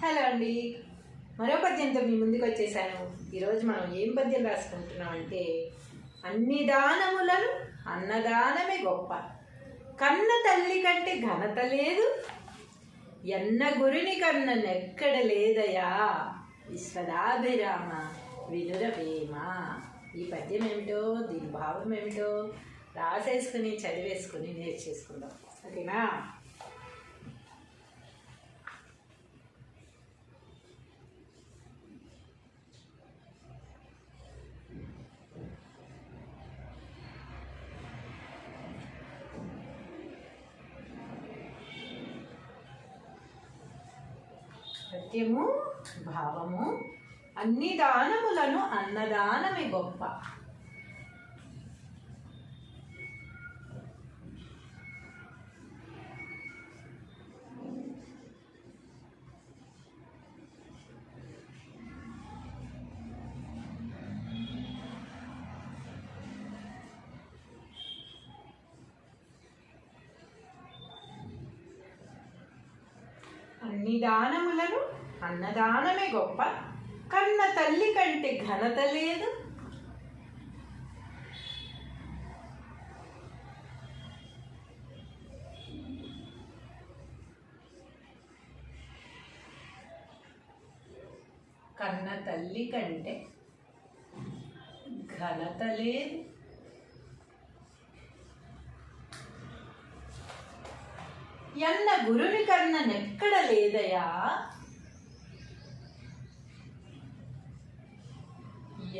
Hello అండి, మరో పద్యంతో మీ ముందుకు వచ్చేసాను. ఈరోజు మనం ఏం పద్యం రాసుకుంటున్నాం అంటే, అన్ని దానములను అన్నదానమే గొప్ప, కన్న తల్లి కంటే ఘనత లేదు, ఎన్న గురిని కన్న నెక్కడ లేదయా, విశ్వదాభిరామ వినురవేమ. ఈ పద్యం ఏమిటో, దీని భావం ఏమిటో రాసేసుకుని చదివేసుకుని నేర్చేసుకుందాం, ఓకేనా? పద్యము భావము. అన్ని దానములను అన్నదానమే గొప్ప. అన్ని దానములను అన్నదానమే గొప్ప, కన్న తల్లి కంటే ఘనత లేదు, కన్న తల్లి కంటే ఘనత లేదు, ఎన్న గురుని కన్న నెక్కడ లేదయా,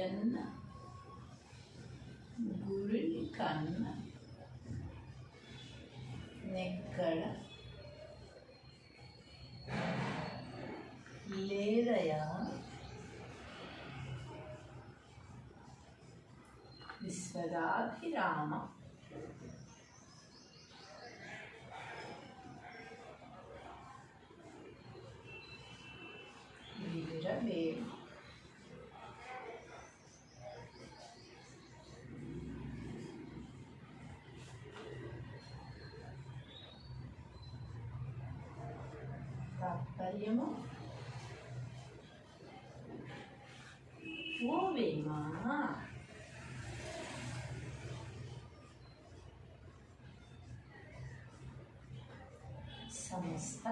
ఎన్న గురుని కన్న నెక్కడ లేదయా, విశ్వదాభిరామ వినురవేమ. తాత్పర్యము: ఓ వేమ, సమస్త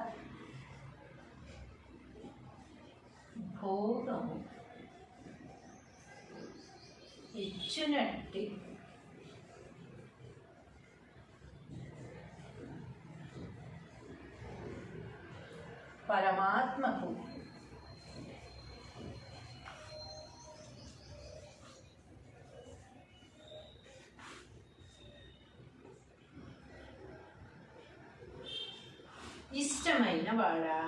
భోగము ఇచ్చునట్టి పరమాత్మకు ఇష్టమైన వాడా,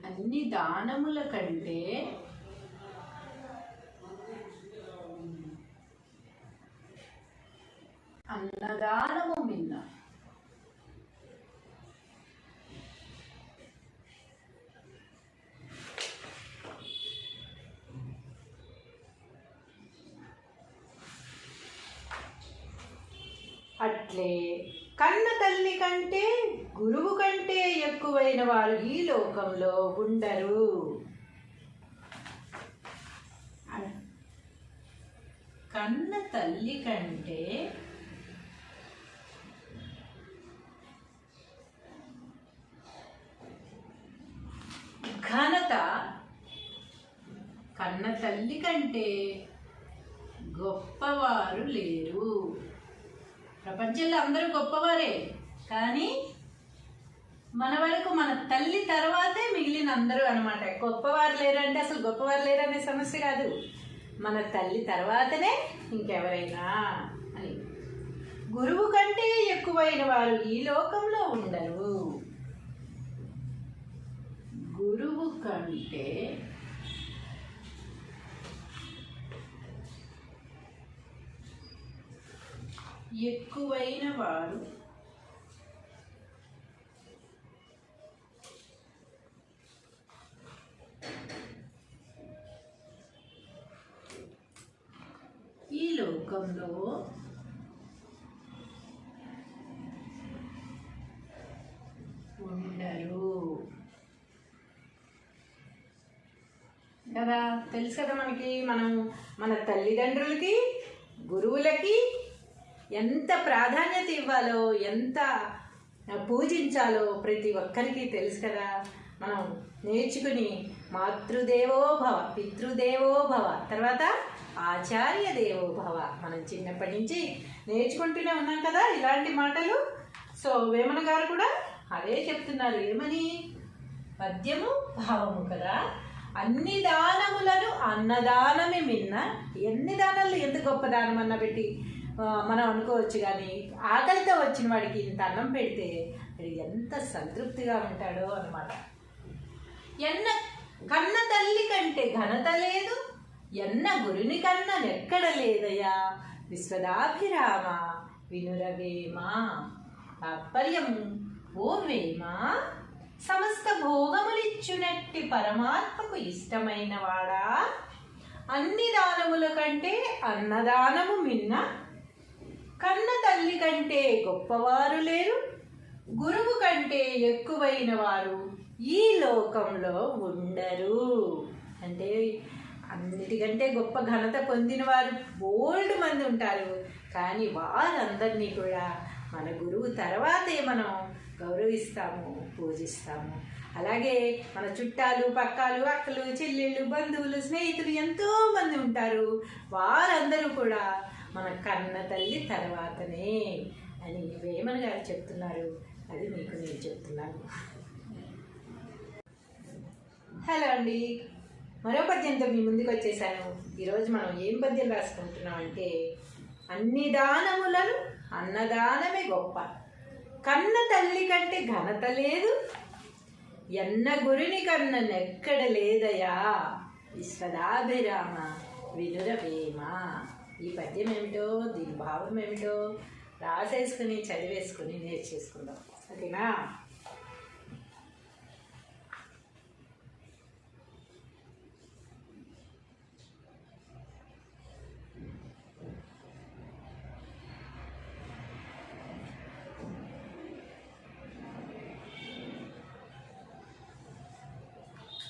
అన్ని దానముల కంటే అన్నదానము మిన్న. అట్లే కన్న తల్లి కంటే గురువు కంటే ఎక్కువైన వారు ఈ లోకంలో ఉండరు. కన్న తల్లి కంటే ఘనత, కన్న తల్లి కంటే గొప్పవారు లేరు. ప్రపంచంలో అందరూ గొప్పవారే, కానీ మన వరకు మన తల్లి తర్వాతే మిగిలిన అందరూ అనమాట. గొప్పవారు లేరంటే అసలు గొప్పవారు లేరనే సమస్య కాదు, మన తల్లి తర్వాతనే ఇంకెవరైనా అని. గురువు కంటే ఎక్కువైన వారు ఈ లోకంలో ఉండరు. గురువు కంటే ఎక్కువైన వారు లోకంలో ఉండరు కదా. తెలుసు కదా మనకి, మనం మన తల్లిదండ్రులకి గురువులకి ఎంత ప్రాధాన్యత ఇవ్వాలో, ఎంత పూజించాలో ప్రతి ఒక్కరికి తెలుసు కదా. మనం నేర్చుకుని మాతృదేవో భవ, పితృదేవో భవ, తర్వాత ఆచార్య దేవో భవ, మనం చిన్నప్పటి నుంచి నేర్చుకుంటూనే ఉన్నాం కదా ఇలాంటి మాటలు. సో వేమన గారు కూడా అదే చెప్తున్నారు. ఏమని? పద్యము భావము కదా. అన్ని దానములను అన్నదానమే మిన్న. ఎన్ని దానాలు, ఎంత గొప్ప దానం అన్న పెట్టి మనం అనుకోవచ్చు, కానీ ఆకలితో వచ్చిన వాడికి ఇంత అన్నం పెడితే ఎంత సంతృప్తిగా ఉంటాడో అన్నమాట. కన్న తల్లి కంటే ఘనత లేదు, ఎన్న గురుని కన్న నెక్కడ లేదయా, విశ్వదాభిరామ వినురవేమా. తాత్పర్యము, ఓ వేమ, సమస్త భోగములిచ్చునట్టి పరమాత్మకు ఇష్టమైన వాడా, అన్ని దానముల కంటే అన్నదానము మిన్న. కన్న తల్లి కంటే గొప్పవారు లేరు, గురువు కంటే ఎక్కువైన వారు ఈ లోకంలో ఉండరు. అంటే అన్నిటికంటే గొప్ప ఘనత పొందిన వారు బోల్డ్ మంది ఉంటారు, కానీ వారందరినీ కూడా మన గురువు తర్వాతే మనం గౌరవిస్తాము, పూజిస్తాము. అలాగే మన చుట్టాలు, పక్కాలు, అక్కలు, చెల్లెళ్ళు, బంధువులు, స్నేహితులు ఎంతోమంది ఉంటారు. వారందరూ కూడా మన కన్న తల్లి తర్వాతనే అని వేమన గారు చెప్తున్నారు. అది మీకు నేను చెప్తున్నాను. హలో అండి, మరో పద్యంతో మీ ముందుకు వచ్చేసాను. ఈరోజు మనం ఏం పద్యం రాసుకుంటున్నాం అంటే, అన్ని దానములను అన్నదానమే గొప్ప, కన్న తల్లి కంటే ఘనత లేదు, ఎన్న గురుని కన్న నెక్కడ లేదయా, విశ్వదాభిరామ వినురవేమ. ఈ పద్యం ఏమిటో, దీని భావం ఏమిటో రాసేసుకుని చదివేసుకుని నేర్చేసుకుందాం, ఓకేనా?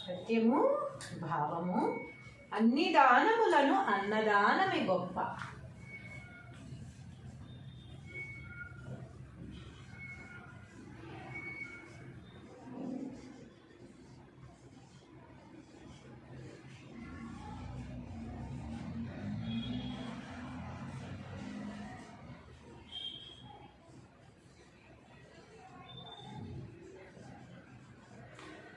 పద్యము భావము, అన్ని దానములను అన్నదానమే గొప్ప.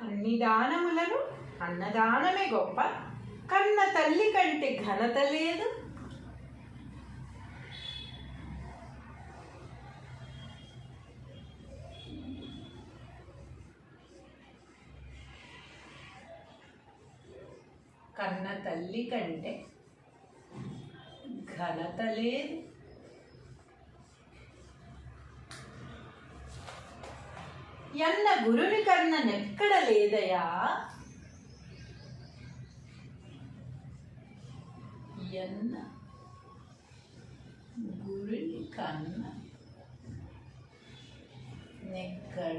అన్ని దానములను అన్నదానమే గొప్ప, కన్న తల్లి కంటే ఘనత లేదు, కన్న తల్లి కంటే ఘనత లేదు, ఎన్న గురుని కన్న నెక్కడ లేదయా, ఎన్న గురుని కన్న నెక్కడ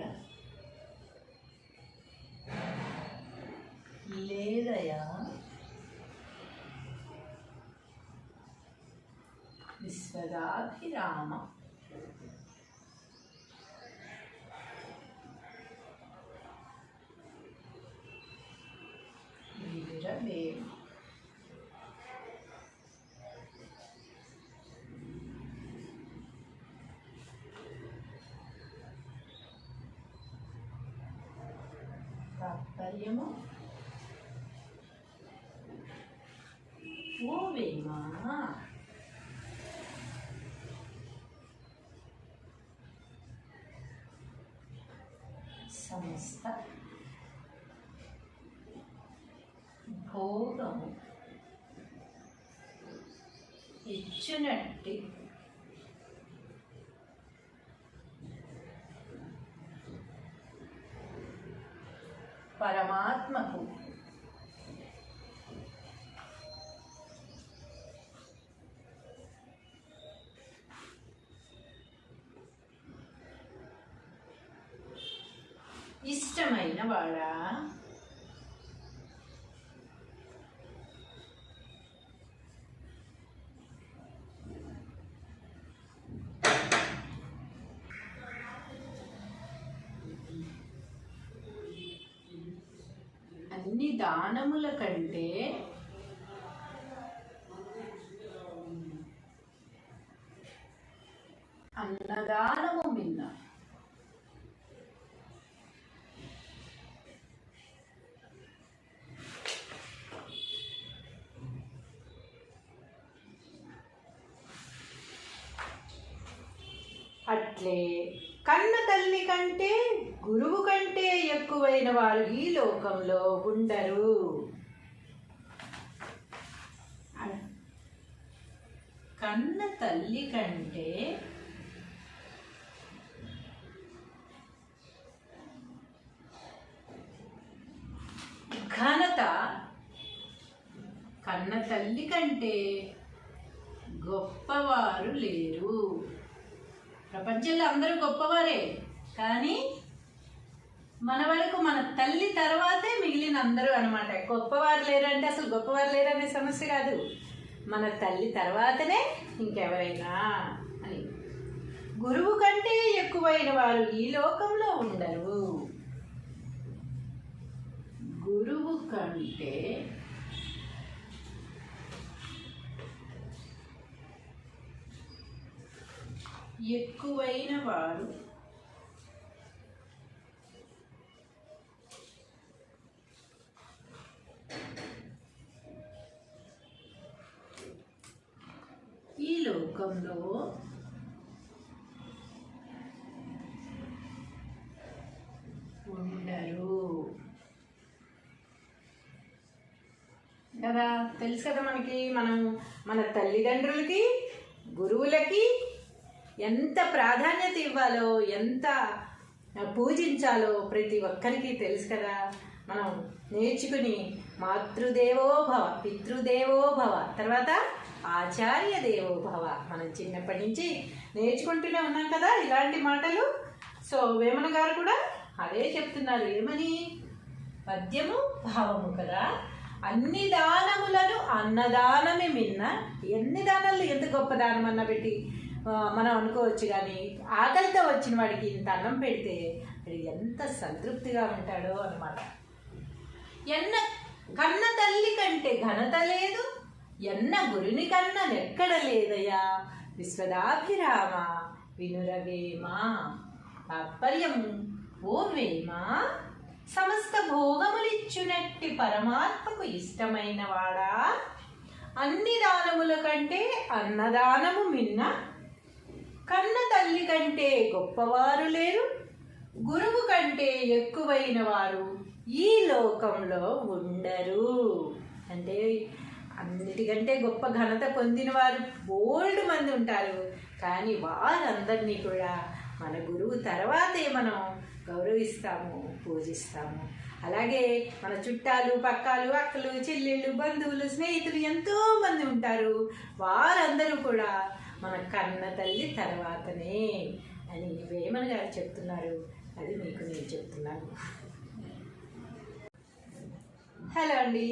లేదయా, విశ్వదాభిరామ వినురవేమ. తాత్పర్యము, ఓ వేమ, సమస్త భోగము ఇచ్చునట్టి పరమాత్మకు ఇష్టమైన వాడా? అన్ని దానముల కంటే అన్నదానము మిన్న. అట్లే కన్న తల్లి కంటే గురువు కంటే ఎక్కువైన వారు ఈ లోకంలో ఉండరు. కన్న తల్లి కంటే ఘనత, కన్న తల్లి కంటే గొప్పవారు లేరు. ప్రపంచంలో అందరూ గొప్పవారే, కానీ మన వరకు మన తల్లి తర్వాతే మిగిలిన అందరూ అనమాట. గొప్పవారు లేరంటే అసలు గొప్పవారు లేరనే సమస్య కాదు, మన తల్లి తర్వాతనే ఇంకెవరైనా అని. గురువు కంటే ఎక్కువైన వారు ఈ లోకంలో ఉండరు. గురువు కంటే ఎక్కువైన వారు ఈ లోకంలో ఉండరు కదా. తెలుసు కదా మనకి, మనం మన తల్లిదండ్రులకి గురువులకి ఎంత ప్రాధాన్యత ఇవ్వాలో, ఎంత పూజించాలో ప్రతి ఒక్కరికి తెలుసు కదా. మనం నేర్చుకుని మాతృదేవో భవ, పితృదేవో భవ, తర్వాత ఆచార్య దేవో భవ, మనం చిన్నప్పటి నుంచి నేర్చుకుంటూనే ఉన్నాం కదా ఇలాంటి మాటలు. సో వేమన గారు కూడా అదే చెప్తున్నారు. ఏమని? పద్యము భావము కదా. అన్ని దానములను అన్నదానమే మిన్న. ఎన్ని దానాలు, ఎంత గొప్ప దానం అన్న పెట్టి మనం అనుకోవచ్చు, కానీ ఆకలితో వచ్చిన వాడికి ఇంత అన్నం పెడితే ఎంత సంతృప్తిగా ఉంటాడో అన్నమాట. కన్న తల్లి కంటే ఘనత లేదు, ఎన్న గురుని కన్నా ఎక్కడ లేదయ్యా. విశ్వదాభిరామ వినురవేమ. తాత్పర్యము, ఓ వేమ, సమస్త భోగములిచ్చునట్టి పరమాత్మకు ఇష్టమైన వాడా, అన్ని దానముల కంటే అన్నదానము మిన్న. కన్న తల్లి కంటే గొప్పవారు లేరు, గురువు కంటే ఎక్కువైన వారు ఈ లోకంలో ఉండరు. అంటే అన్నిటికంటే గొప్ప ఘనత పొందిన వారు బోల్డ్ మంది ఉంటారు, కానీ వారందరినీ కూడా మన గురువు తర్వాతే మనం గౌరవిస్తాము, పూజిస్తాము. అలాగే మన చుట్టాలు, పక్కాలు, అక్కలు, చెల్లెళ్ళు, బంధువులు, స్నేహితులు ఎంతోమంది ఉంటారు. వారందరూ కూడా మన కన్న తల్లి తర్వాతనే అని వేమన గారు చెప్తున్నారు. అది మీకు నేను చెప్తున్నాను. హలో అండి,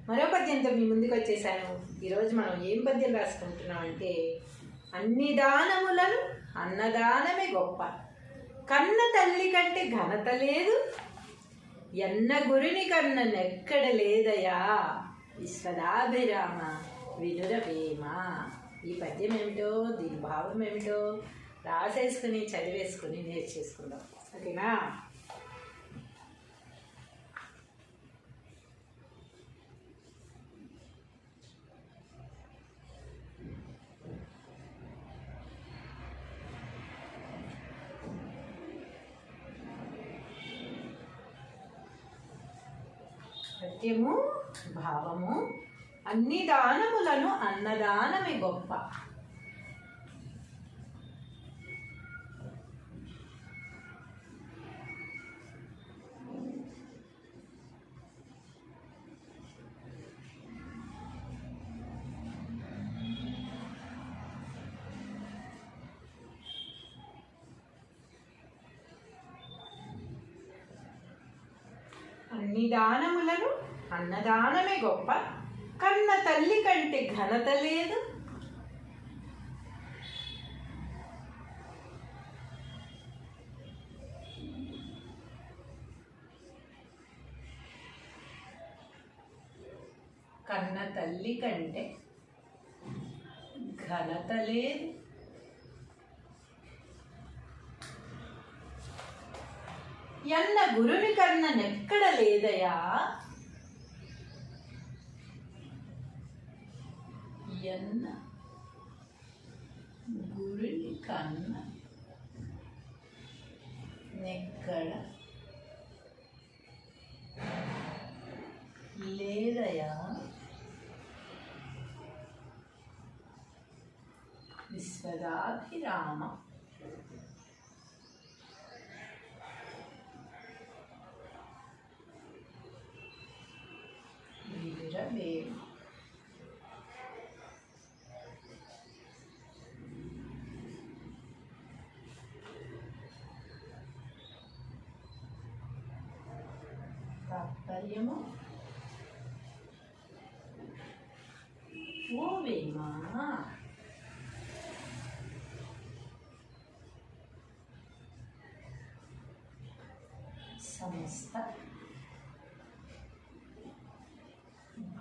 మరో పద్యంతో మీ ముందుకు వచ్చేసాను. ఈరోజు మనం ఏం పద్యం రాసుకుంటున్నాం అంటే, అన్ని దానములను అన్నదానమే గొప్ప, కన్న తల్లి కంటే ఘనత లేదు, ఎన్న గురుని కన్న నెక్కడ లేదయా. విశ్వదాభిరామ వినురవేమ. ఈ పద్యం ఏమిటో, దీని భావం ఏమిటో రాసేసుకుని చదివేసుకుని నేర్చేసుకుందాం. ఓకేనా? పద్యము భావము. అన్ని దానములను అన్నదానమే గొప్ప. అన్ని దానములను అన్నదానమే గొప్ప, కన్న తల్లి కంటే ఘనత లేదు. కన్న తల్లి కంటే ఘనత లేదు. ఎన్న గురుని కన్నా నెక్కడ లేదయా, ఎన్న గురుని కన్నా నెక్కడ లేదయా. విశ్వదాభిరామ వినురవేమ. తాత్పర్యము ఓ వేమ, సమస్త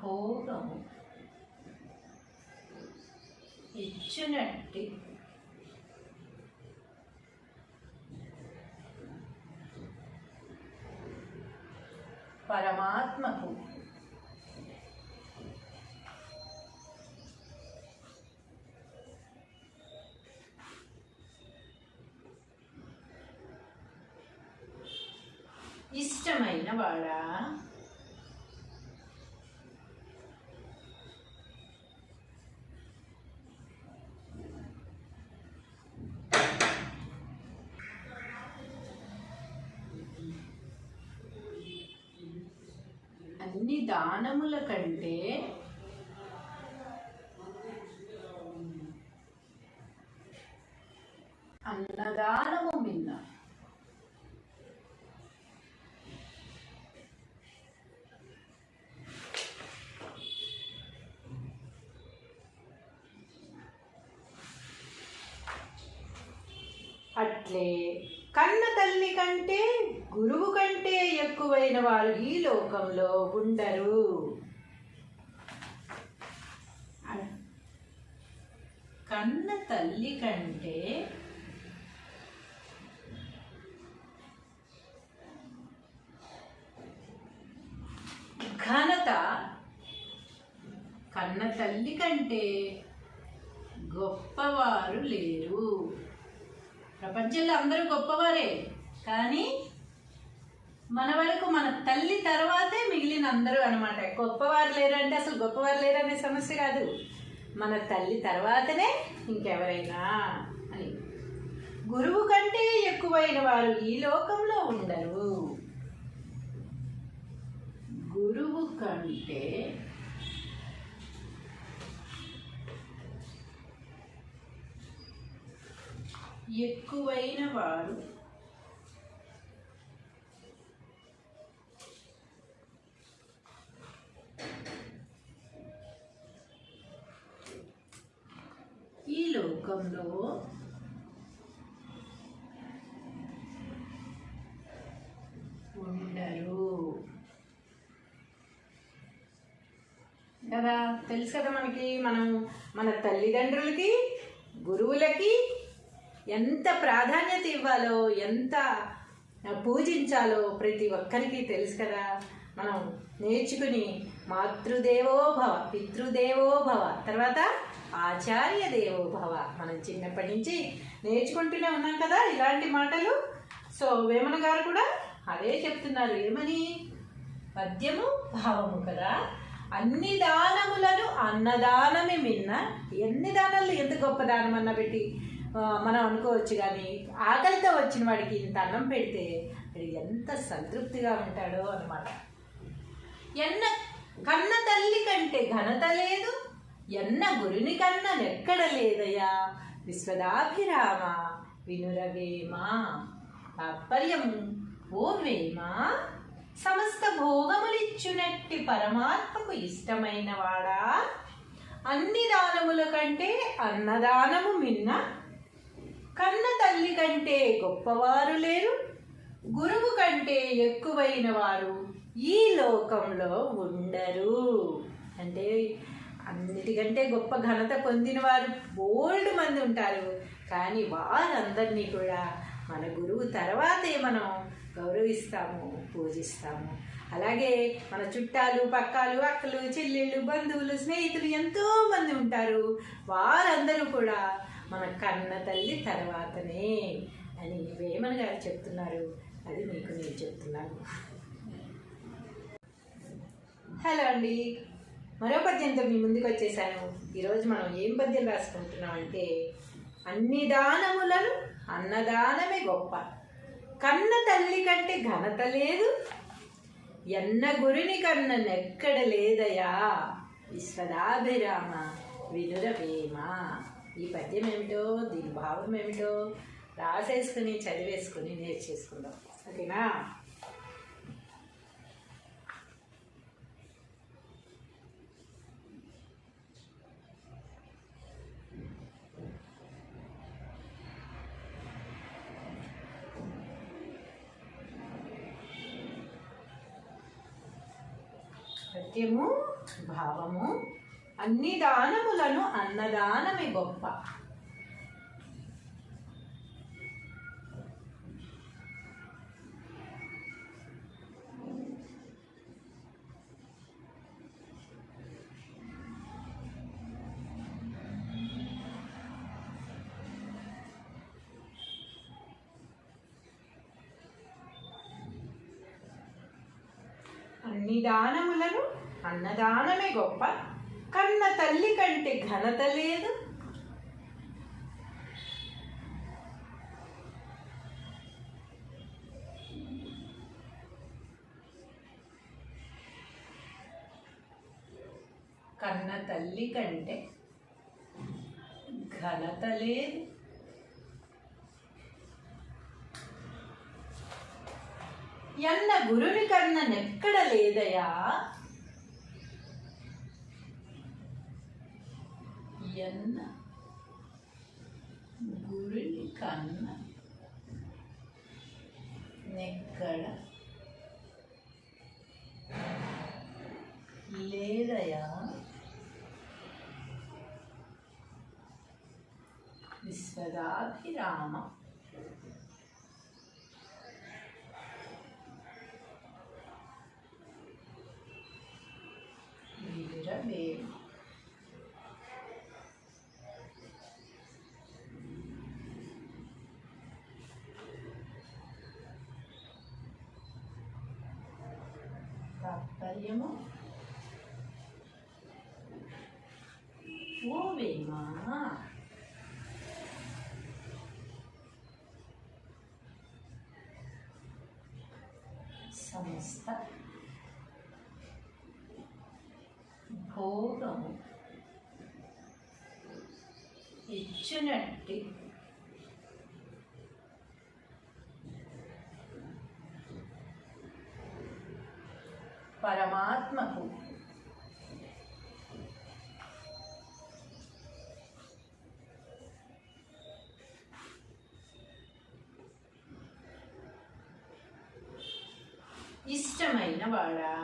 భోగము ఇచ్చునట్టి పరమాత్మకు ఇష్టమైన వాడా. అన్ని దానముల కంటే అన్నదానము మిన్న. అట్లే కన్న తల్లి కంటే గురువు కంటే ఎక్కువైన వారు ఈ లోకంలో ఉండరు. కన్న తల్లి కంటే ఘనత, కన్న తల్లి కంటే గొప్పవారు లేరు. ప్రపంచంలో అందరూ గొప్పవారే, కానీ మన వరకు మన తల్లి తర్వాతే మిగిలిన అందరూ అనమాట. గొప్పవారు లేరంటే అసలు గొప్పవారు లేరనే సమస్య కాదు, మన తల్లి తర్వాతనే ఇంకెవరైనా అని. గురువు కంటే ఎక్కువైన వారు ఈ లోకంలో ఉండరు. గురువు కంటే ఎక్కువైన వారు ఈ లోకంలో ఉండరు కదా. తెలుసు కదా మనకి, మనం మన తల్లిదండ్రులకి గురువులకి ఎంత ప్రాధాన్యత ఇవ్వాలో, ఎంత పూజించాలో ప్రతి ఒక్కరికి తెలుసు కదా. మనం నేర్చుకుని మాతృదేవో భవ, పితృదేవో భవ, తర్వాత ఆచార్య దేవో భవ, మనం చిన్నప్పటి నుంచి నేర్చుకుంటూనే ఉన్నాం కదా ఇలాంటి మాటలు. సో వేమన గారు కూడా అదే చెప్తున్నారు. ఏమని? పద్యము భావము కదా. అన్ని దానములను అన్నదానమే మిన్న. ఎన్ని దానాలు ఎంత గొప్ప దానం అన్న పెట్టి మనం అనుకోవచ్చు, కానీ ఆకలితో వచ్చిన వాడికి ఇంత అన్నం పెడితే వాడు ఎంత సంతృప్తిగా ఉంటాడో అన్నమాట. కన్న తల్లి కంటే ఘనత లేదు, ఎన్న గురుని కన్నా నెక్కడ లేదయ్యా. విశ్వదాభిరామ వినురవేమ. తాత్పర్యం ఓ వేమ, సమస్త భోగములిచ్చునట్టి పరమాత్మకు ఇష్టమైన వాడా, అన్ని దానముల కంటే అన్నదానము మిన్న, కన్న తల్లి కంటే గొప్పవారు లేరు, గురువు కంటే ఎక్కువైన వారు ఈ లోకంలో ఉండరు. అంటే అన్నిటికంటే గొప్ప ఘనత పొందిన వారు బోల్డ్ మంది ఉంటారు, కానీ వారందరినీ కూడా మన గురువు తర్వాతే మనం గౌరవిస్తాము, పూజిస్తాము. అలాగే మన చుట్టాలు, పక్కాలు, అక్కలు, చెల్లెళ్ళు, బంధువులు, స్నేహితులు ఎంతోమంది ఉంటారు. వారందరూ కూడా మన కన్న తల్లి తర్వాతనే అని వేమన గారు చెప్తున్నారు. అది మీకు నేను చెప్తున్నాను. హలో అండి, మరో పద్యంతో మీ ముందుకు వచ్చేసాను. ఈరోజు మనం ఏం పద్యం రాసుకుంటున్నాం అంటే, అన్ని దానములను అన్నదానమే గొప్ప, కన్న తల్లి కంటే ఘనత లేదు, ఎన్న గురిని కన్న నెక్కడ లేదయా, విశ్వదాభిరామ వినురవేమ. ఈ పద్యం ఏమిటో, దీని భావం ఏమిటో రాసేసుకుని చదివేసుకుని నేర్చేసుకుందాం. ఓకేనా? పద్యము భావము. అన్ని దానములను అన్నదానమే గొప్ప. అన్ని దానములను అన్నదానమే గొప్ప, కన్న తల్లి కంటే ఘనత లేదు, కన్న తల్లి కంటే ఘనత లేదు, ఎన్న గురుని కన్న నెక్కడ లేదయా, ఎన్న గురుని కన్న నెక్కడ లేదయా, విశ్వదాభిరామ వినురవేమ. తాత్పర్యము: ఓ వేమ, సమస్త భోగము ఇచ్చునట్టి పరమాత్మకు ఇష్టమైన వాడా,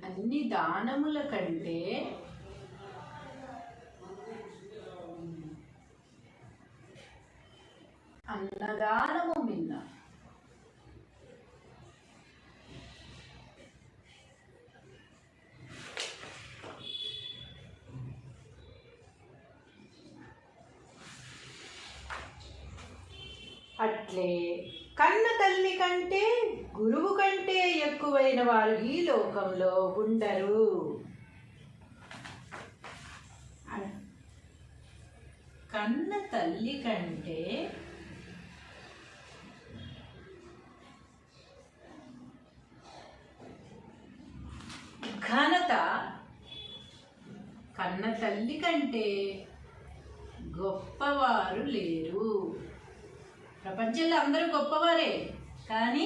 అన్ని దానముల కంటే అన్నదానము మిన్న, అట్లే కన్న తల్లి కంటే గురువు కంటే ఎక్కువైన వారు ఈ లోకంలో ఉండరు. కన్న తల్లి కంటే కన్న తల్లి కంటే గొప్పవారు లేరు. ప్రపంచంలో అందరూ గొప్పవారే, కానీ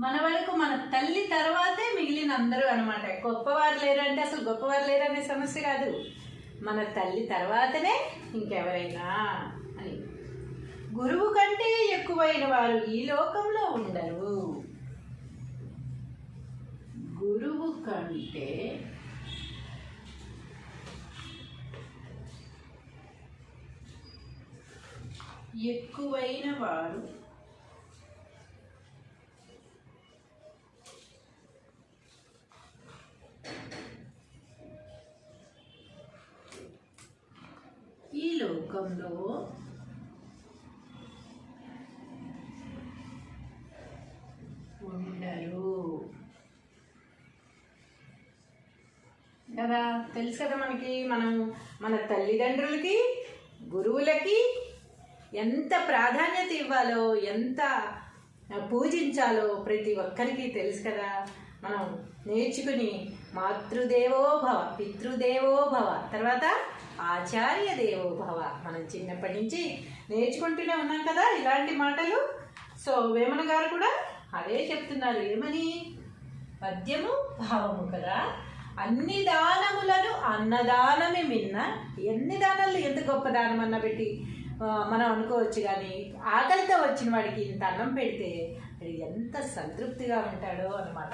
మన వరకు మన తల్లి తర్వాతే మిగిలిన అందరూ అనమాట. గొప్పవారు లేరు అంటే అసలు గొప్పవారు లేరు అనే సమస్య కాదు, మన తల్లి తర్వాతనే ఇంకెవరైనా అని. గురువు కంటే ఎక్కువైన వారు ఈ లోకంలో ఉండరు. గురువు కంటే ఎక్కువైన వారు ఈ లోకంలో ఉండరు కదా. తెలుసు కదా మనకి, మనం మన తల్లిదండ్రులకి గురువులకి ఎంత ప్రాధాన్యత ఇవ్వాలో, ఎంత పూజించాలో ప్రతి ఒక్కరికి తెలుసు కదా. మనం నేర్చుకుని మాతృదేవో భవ, పితృదేవో భవ, తర్వాత ఆచార్య దేవో భవ, మనం చిన్నప్పటి నుంచి నేర్చుకుంటూనే ఉన్నాం కదా ఇలాంటి మాటలు. సో వేమన గారు కూడా అదే చెప్తున్నారు. ఏమని? పద్యము భావము కదా. అన్ని దానములను అన్నదానమే మిన్న. ఎన్ని దానాలు, ఎంత గొప్ప దానం అన్న పెట్టి మనం అనుకోవచ్చు, కానీ ఆకలితో వచ్చిన వాడికి ఇంత అన్నం పెడితే ఎంత సంతృప్తిగా ఉంటాడో అన్నమాట.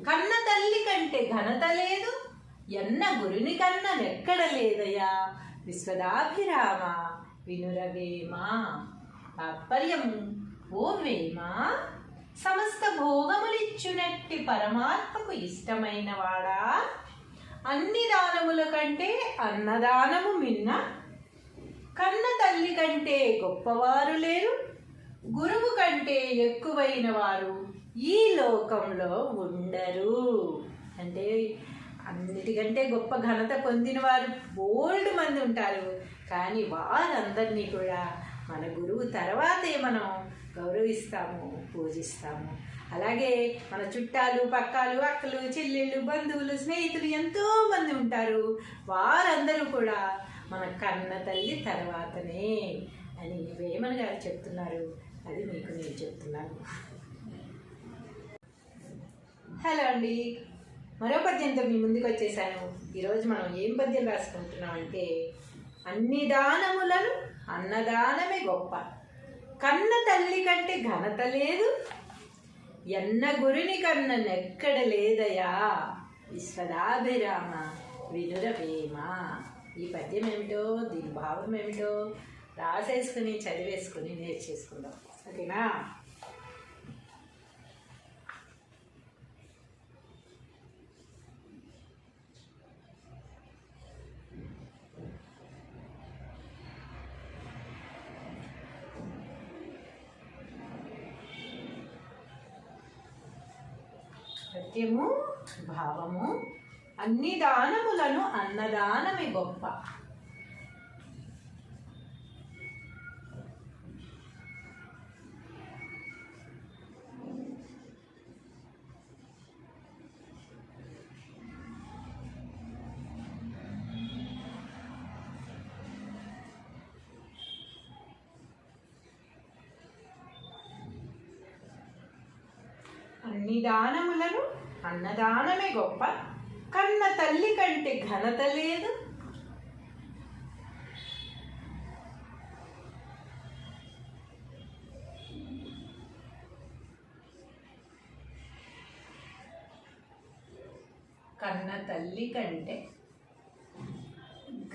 కన్న తల్లి కంటే ఘనత లేదు, ఎన్న గురుని కన్న నెక్కడ లేదయా. విశ్వదాభిరామ వినురవేమ. తాత్పర్యము, ఓ వేమ, సమస్త భోగములిచ్చునట్టి పరమాత్మకు ఇష్టమైన వాడా, అన్ని దానముల కంటే అన్నదానము మిన్న. కన్న తల్లి కంటే గొప్పవారు లేరు, గురువు కంటే ఎక్కువైన వారు ఈ లోకంలో ఉండరు. అంటే అన్నిటికంటే గొప్ప ఘనత పొందిన వారు బోల్డ్ మంది ఉంటారు, కానీ వారందరినీ కూడా మన గురువు తర్వాతే మనం గౌరవిస్తాము, పూజిస్తాము. అలాగే మన చుట్టాలు, పక్కాలు, అక్కలు, చెల్లెళ్ళు, బంధువులు, స్నేహితులు ఎంతోమంది ఉంటారు. వారందరూ కూడా మన కన్న తల్లి తర్వాతనే అని వేమన గారు చెప్తున్నారు. అది మీకు నేను చెప్తున్నాను. హలో అండి, మరో పద్యంతో మీ ముందుకు వచ్చేసాను. ఈరోజు మనం ఏం పద్యం రాసుకుంటున్నాం అంటే, అన్ని దానములను అన్నదానమే గొప్ప, కన్న తల్లి కంటే ఘనత లేదు, ఎన్న గురుని కన్న నెక్కడ లేదయా. విశ్వదాభిరామ వినురవేమ. ఈ పద్యం ఏమిటో, దీని భావం ఏమిటో రాసేసుకుని చదివేసుకుని నేర్చేసుకుందాం, ఓకేనా? పద్యము భావము. అన్ని దానములను అన్నదానమే గొప్ప. అన్ని దానములను అన్నదానమే గొప్ప, కన్న తల్లి కంటే ఘనత లేదు, కన్న తల్లి కంటే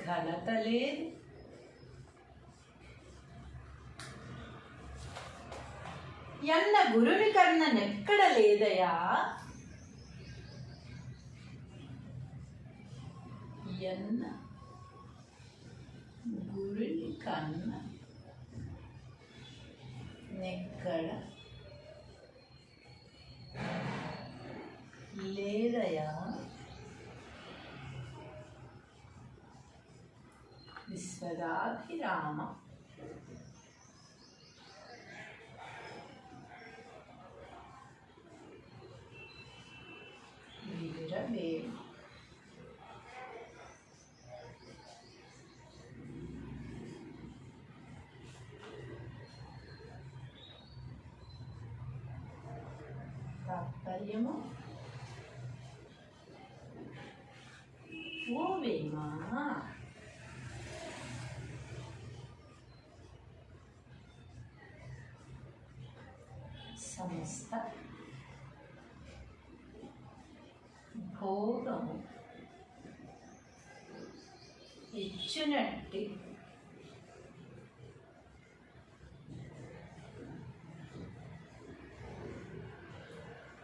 ఘనత లేదు, ఎన్న గురుని కన్న నెక్కడ లేదయా. ఎన్న గురుని కన్న నెక్కడ లేదయా. విశ్వదాభిరామ వినురవేమ. తాత్పర్యము ఓ వేమా సమస్త భోగము ఇచ్చునట్టి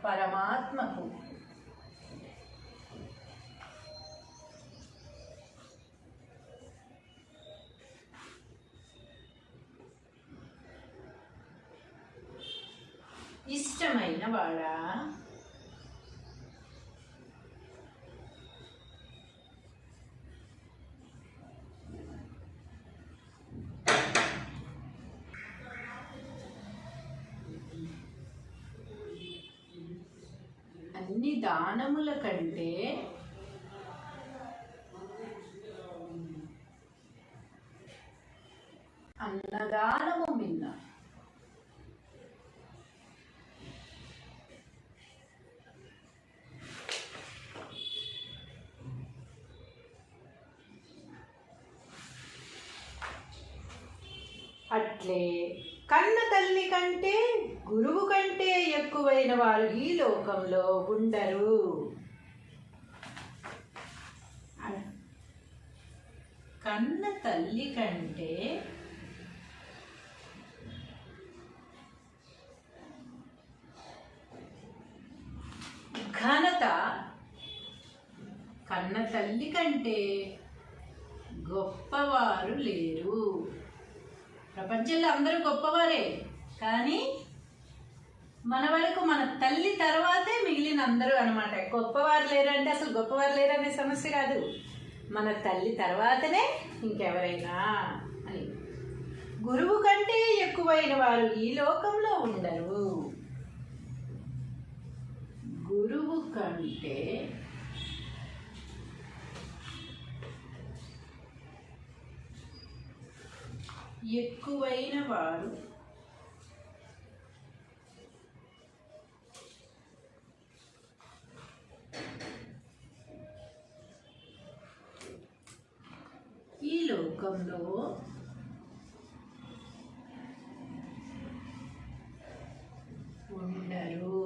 పరమాత్మకు ఇష్టమైన వాడా అన్ని దానముల కంటే అన్నదానము మిన్న అట్లే కన్న తల్లి కంటే గురువు కంటే ఎక్కువైన వారు ఈ లోకంలో ఉండరు. కన్న తల్లి కంటే ఘనత, కన్న తల్లి కంటే గొప్పవారు లేరు. ప్రపంచంలో అందరూ గొప్పవారే, కానీ మన వరకు మన తల్లి తర్వాతే మిగిలిన అందరూ అనమాట. గొప్పవారు లేరంటే అసలు గొప్పవారు లేరనే సమస్య కాదు, మన తల్లి తర్వాతనే ఇంకెవరైనా అని. గురువు కంటే ఎక్కువైన వారు ఈ లోకంలో ఉండరు. గురువు కంటే ఎక్కువైన వారు ఈ లోకంలో ఉండరు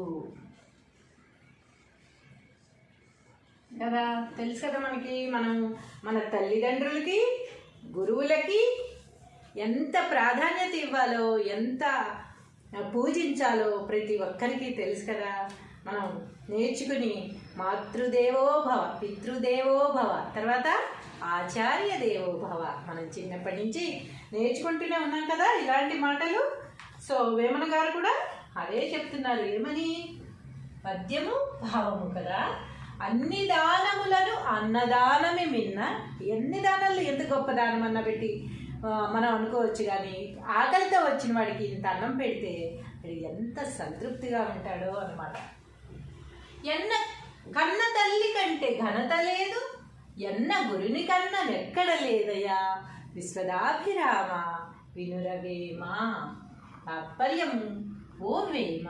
కదా. తెలుసు కదా మనకి, మనం మన తల్లిదండ్రులకి గురువులకి ఎంత ప్రాధాన్యత ఇవ్వాలో, ఎంత పూజించాలో ప్రతి ఒక్కరికి తెలుసు కదా. మనం నేర్చుకుని మాతృదేవో భవ, పితృదేవో భవ, తర్వాత ఆచార్య దేవో భవ, మనం చిన్నప్పటి నుంచి నేర్చుకుంటూనే ఉన్నాం కదా ఇలాంటి మాటలు. సో వేమన గారు కూడా అదే చెప్తున్నారు. ఏమని? పద్యము భావము కదా. అన్ని దానములను అన్నదానమే మిన్న. ఎన్ని దానాలు ఎంత గొప్ప దానం అన్న పెట్టి మనం అనుకోవచ్చు, కానీ ఆకలితో వచ్చిన వాడికి ఇంత అన్నం పెడితే వాడు ఎంత సంతృప్తిగా ఉంటాడో అన్నమాట. కన్న తల్లి కంటే ఘనత లేదు, ఎన్న గురుని కన్న నెక్కడ లేదయా, విశ్వదాభిరామ వినురవేమా. తాత్పర్యము ఓ వేమ,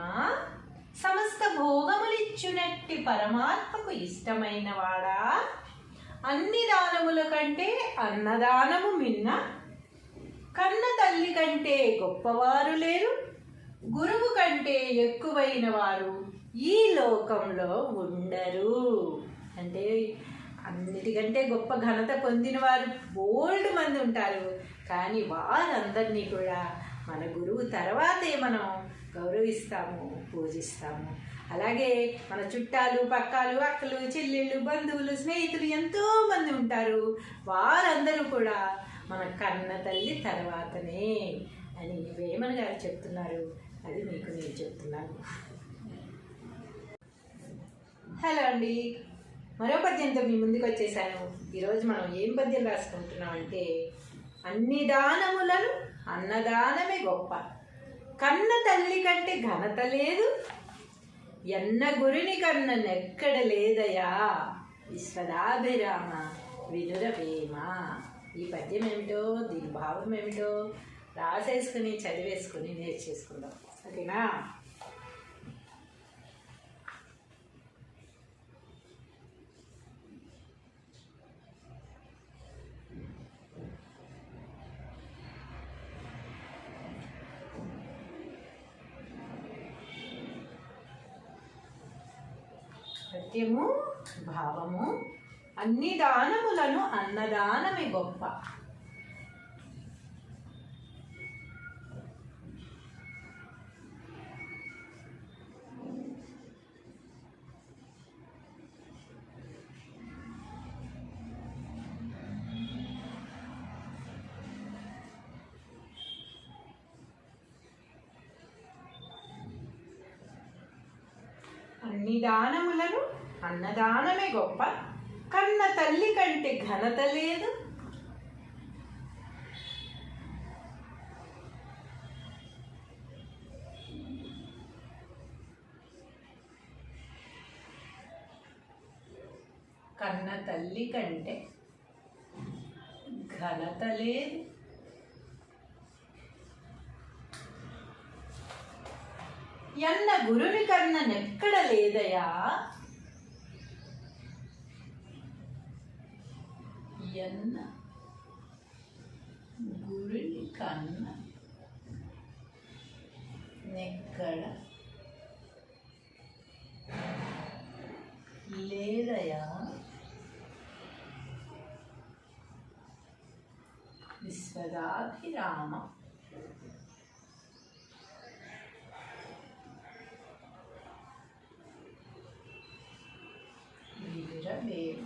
సమస్త భోగములిచ్చునట్టి పరమాత్మకు ఇష్టమైన వాడా, అన్ని దానముల కంటే అన్నదానము మిన్న. కన్న తల్లి కంటే గొప్పవారు లేరు, గురువు కంటే ఎక్కువైన వారు ఈ లోకంలో ఉండరు. అంటే అన్నిటికంటే గొప్ప ఘనత పొందిన వారు బోల్డ్ మంది ఉంటారు, కానీ వారందరినీ కూడా మన గురువు తర్వాతే మనం గౌరవిస్తాము, పూజిస్తాము. అలాగే మన చుట్టాలు, పక్కాలు, అక్కలు, చెల్లెళ్ళు, బంధువులు, స్నేహితులు ఎంతోమంది ఉంటారు. వారందరూ కూడా మన కన్న తల్లి తర్వాతనే అని వేమన గారు చెప్తున్నారు. అది మీకు నేను చెప్తున్నాను. హలో అండి, మరో పద్యంతో మీ ముందుకు వచ్చేసాను. ఈరోజు మనం ఏం పద్యం రాసుకుంటున్నాం అంటే, అన్ని దానములను అన్నదానమే గొప్ప, కన్న తల్లి కంటే ఘనత లేదు, ఎన్న గురుని కన్న నెక్కడ లేదయా, విశ్వదాభిరామ వినురవేమ. ఈ పద్యం ఏమిటో, దీని భావం ఏమిటో రాసేసుకుని చదివేసుకుని నేర్చేసుకుందాం, ఓకేనా? సత్యము భావము అన్ని దానములను అన్నదానమే గొప్ప. అన్ని దానములను అన్నదానమే గొప్ప, కన్న తల్లి కంటే ఘనత లేదు. కన్న తల్లి కంటే ఘనత లేదు. ఎన్న గురుని కన్నా నెక్కడ లేదయా, ఎన్న గురుని కన్నా నెక్కడ లేదయా. విశ్వదాభిరామ వీరవేమ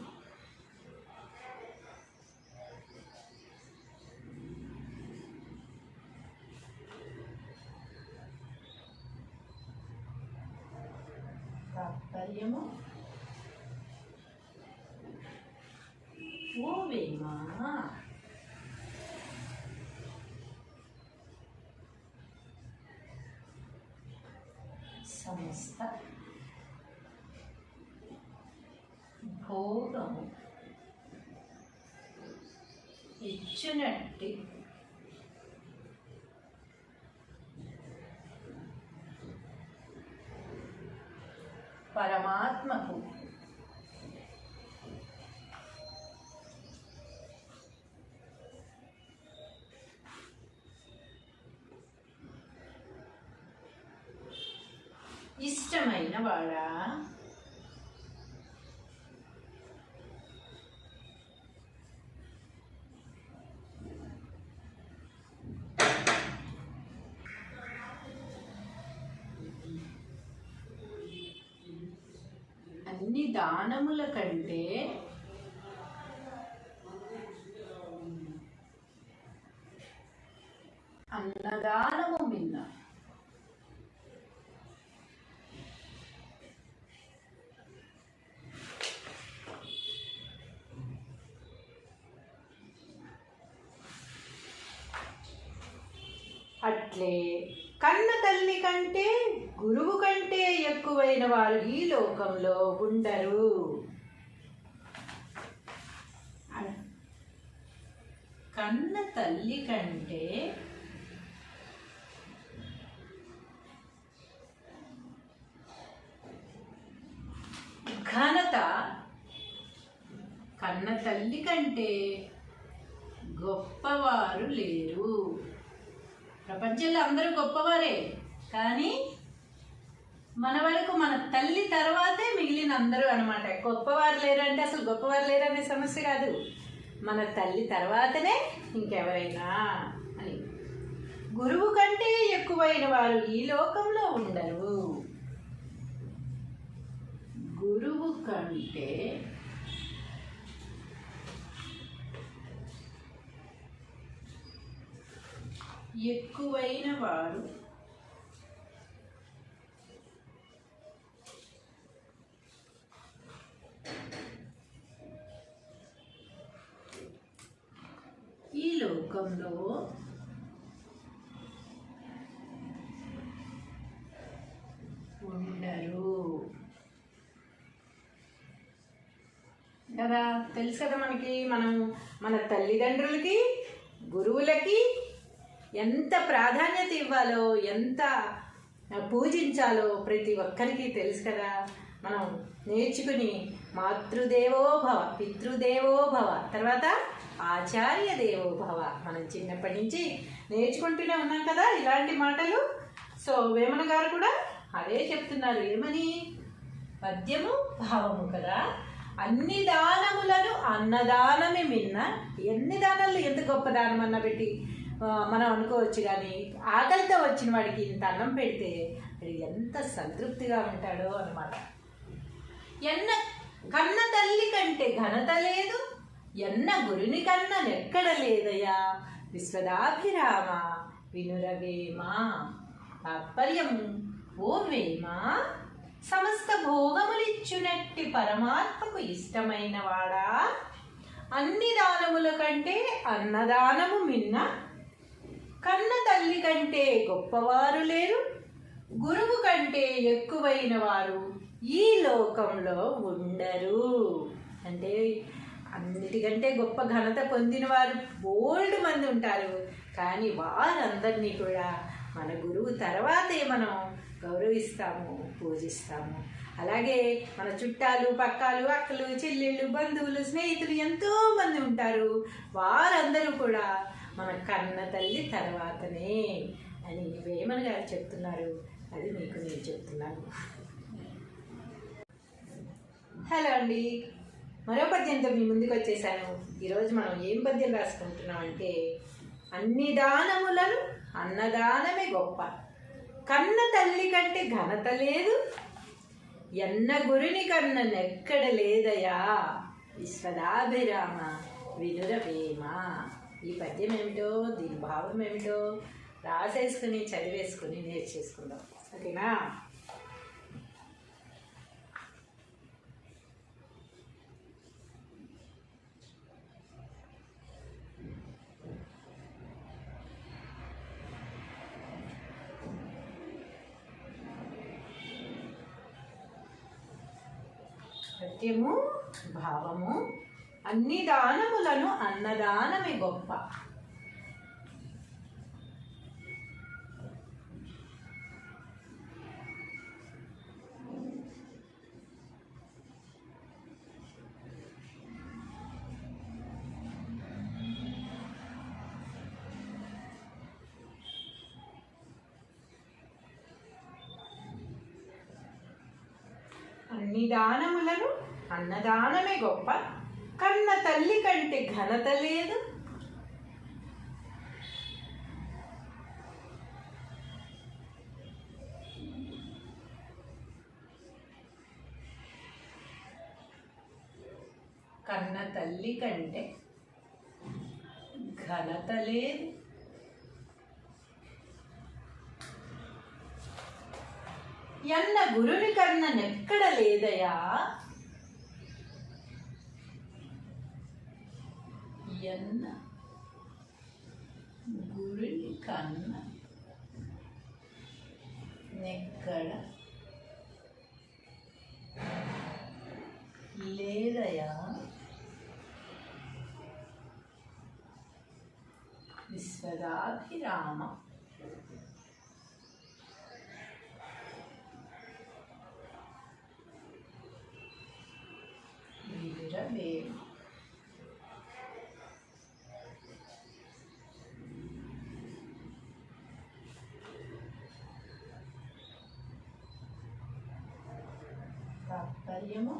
తాత్పర్యము ఓ వేమ సమస్త భోగము ఇచ్చినట్టి పరమాత్మకు ఇష్టమైన వాడా. అన్ని దానముల కంటే అన్నదానము మిన్న. అట్లే కన్న తల్లి కంటే గురువు కంటే ఎక్కువైన వారు ఈ లోకంలో ఉండరు. కన్న తల్లి కంటే ఘనత, కన్న తల్లి కంటే గొప్పవారు లేరు. ప్రపంచంలో అందరూ గొప్పవారే, కానీ మన వరకు మన తల్లి తర్వాతే మిగిలిన అందరూ అనమాట. గొప్పవారు లేరంటే అసలు గొప్పవారు లేరనే సమస్య కాదు, మన తల్లి తర్వాతనే ఇంకెవరైనా అని. గురువు కంటే ఎక్కువైన వారు ఈ లోకంలో ఉండరు. గురువు కంటే ఎక్కువైన వారు ఈ లోకంలో ఉండరు కదా. తెలుసు కదా మనకి, మనం మన తల్లిదండ్రులకి గురువులకి ఎంత ప్రాధాన్యత ఇవ్వాలో, ఎంత పూజించాలో ప్రతి ఒక్కరికి తెలుసు కదా. మనం నేర్చుకుని మాతృదేవో భవ, పితృదేవో భవ, తర్వాత ఆచార్య దేవో భవ, మనం చిన్నప్పటి నుంచి నేర్చుకుంటూనే ఉన్నాం కదా ఇలాంటి మాటలు. సో వేమన గారు కూడా అదే చెప్తున్నారు. ఏమని? పద్యము భావము కదా. అన్ని దానములను అన్నదానమే మిన్న. ఎన్ని దానాలు ఎంత గొప్ప దానం అన్న పెట్టి మనం అనుకోవచ్చు, కానీ ఆకలితో వచ్చిన వాడికి ఇంత అన్నం పెడితే అది ఎంత సంతృప్తిగా ఉంటాడో అన్నమాట. కన్న తల్లి కంటే ఘనత లేదు, ఎన్న గురుని కన్న నెక్కడ లేదయ్యా, విశ్వదాభిరామ వినురవేమా. తాత్పర్యము, ఓ వేమ, సమస్త భోగములిచ్చునట్టి పరమాత్మకు ఇష్టమైన వాడా, అన్ని దానముల కంటే అన్నదానము మిన్న. కన్న తల్లి కంటే గొప్పవారు లేరు, గురువు కంటే ఎక్కువైన వారు ఈ లోకంలో ఉండరు. అంటే అన్నిటికంటే గొప్ప ఘనత పొందిన వారు బోల్డ్ మంది ఉంటారు, కానీ వారందరినీ కూడా మన గురువు తర్వాతే మనం గౌరవిస్తాము, పూజిస్తాము. అలాగే మన చుట్టాలు, పక్కాలు, అక్కలు, చెల్లెళ్ళు, బంధువులు, స్నేహితులు ఎంతోమంది ఉంటారు. వారందరూ కూడా మన కన్న తల్లి తర్వాతనే అని వేమన గారు చెప్తున్నారు. అది మీకు నేను చెప్తున్నాను. హలో అండి, మరో పద్యంతో మీ ముందుకు వచ్చేసాను. ఈరోజు మనం ఏం పద్యం రాసుకుంటున్నాం అంటే, అన్ని దానములను అన్నదానమే గొప్ప, కన్న తల్లి కంటే ఘనత లేదు, ఎన్న గురుని కన్న నెక్కడ లేదయా, విశ్వదాభిరామ వినురవేమ. ఈ పద్యం ఏమిటో, దీని భావం ఏమిటో రాసేసుకుని చదివేసుకుని నేర్చేసుకుందాం, ఓకేనా? పద్యము భావము, అన్ని దానములను అన్నదానమే గొప్ప. అన్ని దానములను అన్నదానమే గొప్ప, కన్న తల్లి కంటే ఘనత లేదు, కన్న తల్లి కంటే ఘనత లేదు, ఎన్న గురుని కన్న నెక్కడ లేదయా, ఎన్న గురుని కన్న నెక్కడ లేదయా, విశ్వదాభిరామ వినురవేమ. తాత్పర్యము,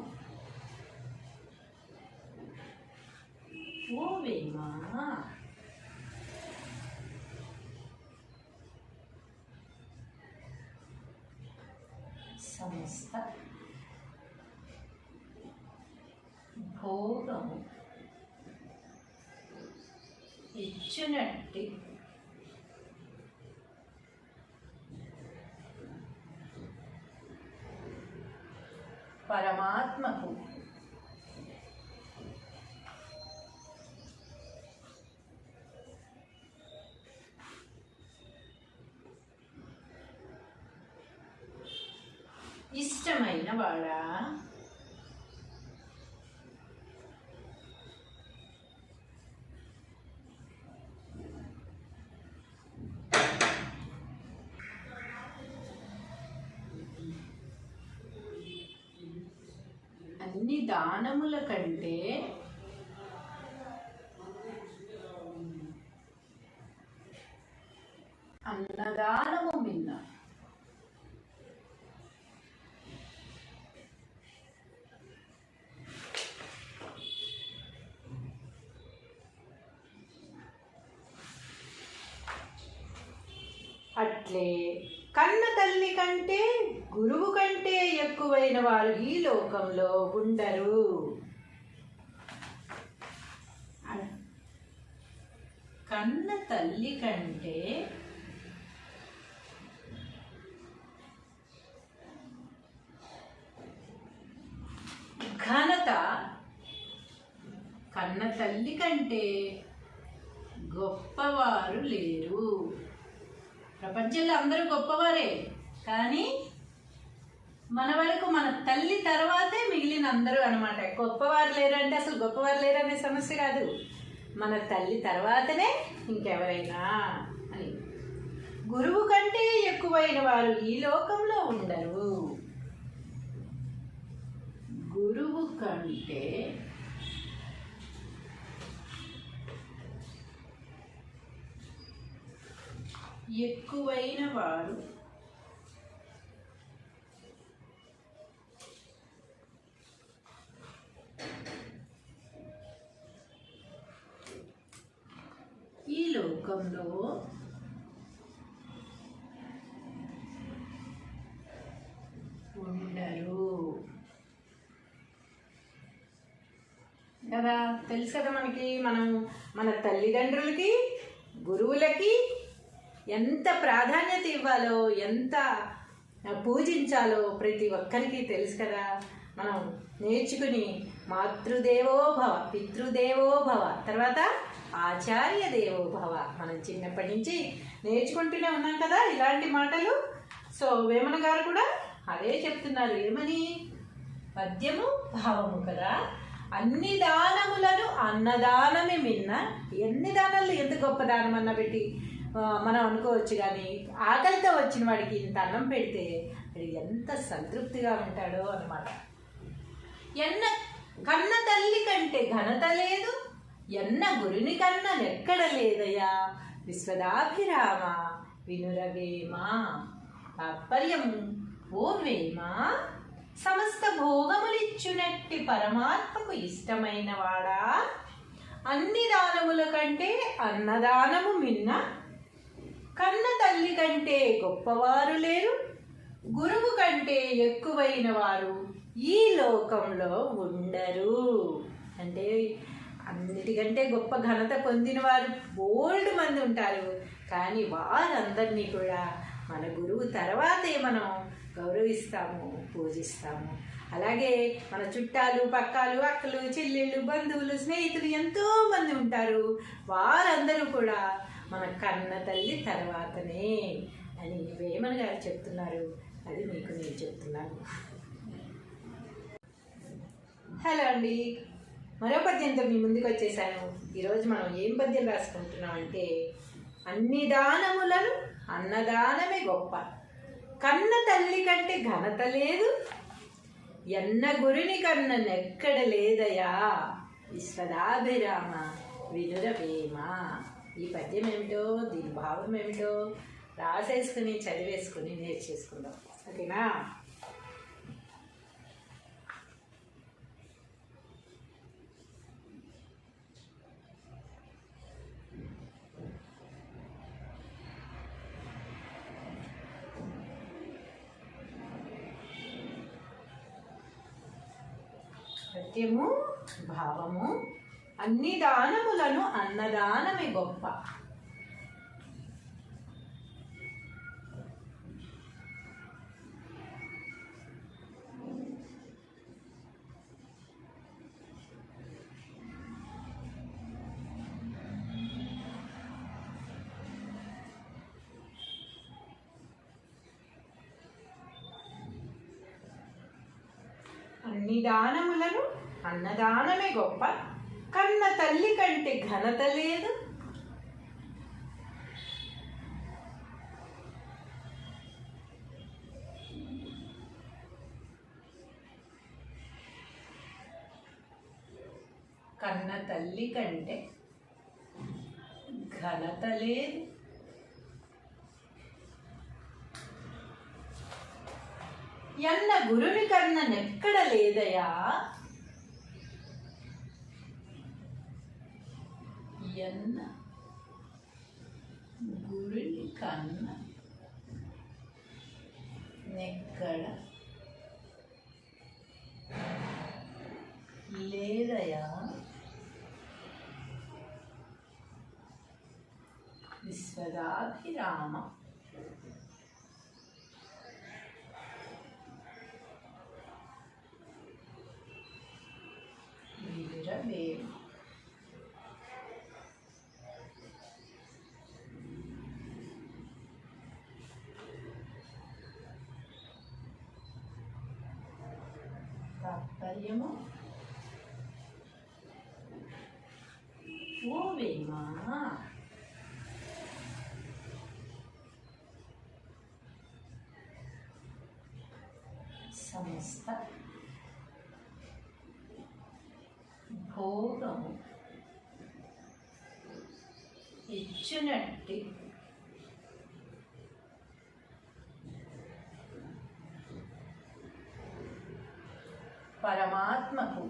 ఓ వేమ, సమస్త భోగము ఇచ్చినట్టి పరమాత్మకు ఇష్టమైన వాడా, అన్ని దానముల కంటే అన్నదానము మిన్న. అట్లే కన్న తల్లి కంటే గురువు కంటే ఎక్కువైన వారు ఈ లోకంలో ఉండరు. కన్న తల్లి కంటే ఘనత కన్న తల్లి కంటే గొప్పవారు లేరు. ప్రపంచంలో అందరూ గొప్పవారే, కానీ మన వరకు మన తల్లి తర్వాతే మిగిలిన అందరూ అనమాట. గొప్పవారు లేరు అంటే అసలు గొప్పవారు లేరు అనే సమస్య కాదు, మన తల్లి తర్వాతనే ఇంకెవరైనా అని. గురువు కంటే ఎక్కువైన వారు ఈ లోకంలో ఉండరు. గురువు కంటే ఎక్కువైన వారు ఈ లోకంలో ఉండరు కదా. తెలుసు కదా మనకి, మనం మన తల్లిదండ్రులకి గురువులకి ఎంత ప్రాధాన్యత ఇవ్వాలో, ఎంత పూజించాలో ప్రతి ఒక్కరికి తెలుసు కదా. మనం నేర్చుకుని మాతృదేవో భవ, పితృదేవో భవ, తర్వాత ఆచార్య దేవో భవ, మనం చిన్నప్పటి నుంచి నేర్చుకుంటూనే ఉన్నాం కదా ఇలాంటి మాటలు. సో వేమన గారు కూడా అదే చెప్తున్నారు. ఏమని? పద్యము భావము కదా. అన్ని దానములను అన్నదానమే మిన్న. ఎన్ని దానాలు ఎంత గొప్ప దానం అన్న పెట్టి మనం అనుకోవచ్చు, కానీ ఆకలితో వచ్చిన వాడికి ఇంత అన్నం పెడితే అది ఎంత సంతృప్తిగా ఉంటాడో అన్నమాట. కన్న తల్లి కంటే ఘనత లేదు, ఎన్న గురుని కన్నా ఎక్కడ లేదయ్యా. విశ్వదాభిరామ వినురవేమ. తాత్పర్యము, ఓ వేమ, సమస్త భోగములిచ్చునట్టి పరమాత్మకు ఇష్టమైన వాడా, అన్ని దానముల కంటే అన్నదానము మిన్న. కన్న తల్లి కంటే గొప్పవారు లేరు, గురువు కంటే ఎక్కువైన వారు ఈ లోకంలో ఉండరు. అంటే అన్నిటికంటే గొప్ప ఘనత పొందిన వారు బోల్డ్ మంది ఉంటారు, కానీ వారందరినీ కూడా మన గురువు తర్వాతే మనం గౌరవిస్తాము, పూజిస్తాము. అలాగే మన చుట్టాలు, పక్కాలు, అక్కలు, చెల్లెళ్ళు, బంధువులు, స్నేహితులు ఎంతోమంది ఉంటారు. వారందరూ కూడా మన కన్న తల్లి తర్వాతనే అని వేమన గారు చెప్తున్నారు. అది మీకు నేను చెప్తున్నాను. హలో అండి, మరో పద్యంతో మీ ముందుకు వచ్చేసాను. ఈరోజు మనం ఏం పద్యం రాసుకుంటున్నాం అంటే, అన్ని దానములను అన్నదానమే గొప్ప, కన్న తల్లి కంటే ఘనత లేదు, ఎన్న గురుని కన్న నెక్కడ లేదయా. విశ్వదాభిరామ వినురవేమ. ఈ పద్యం ఏమిటో, దీని భావం ఏమిటో రాసేసుకుని చదివేసుకుని నేర్చేసుకుందాం, ఓకేనా? పద్యము భావము. అన్ని దానములను అన్నదానమే గొప్ప, అన్ని దానములను అన్నదానమే గొప్ప, కన్న తల్లి కంటే ఘనత లేదు, కన్న తల్లి కంటే ఘనత లేదు, ఎన్న గురుని కన్నా నెక్కడ లేదయా. ఎన్న గురుని కన్నా నెక్కడ లేదయా విశ్వదాభిరామ వీరవేమ తాత్పర్యము ఓ వేమ సమస్త భోగము ఇచ్చునట్టి పరమాత్మకు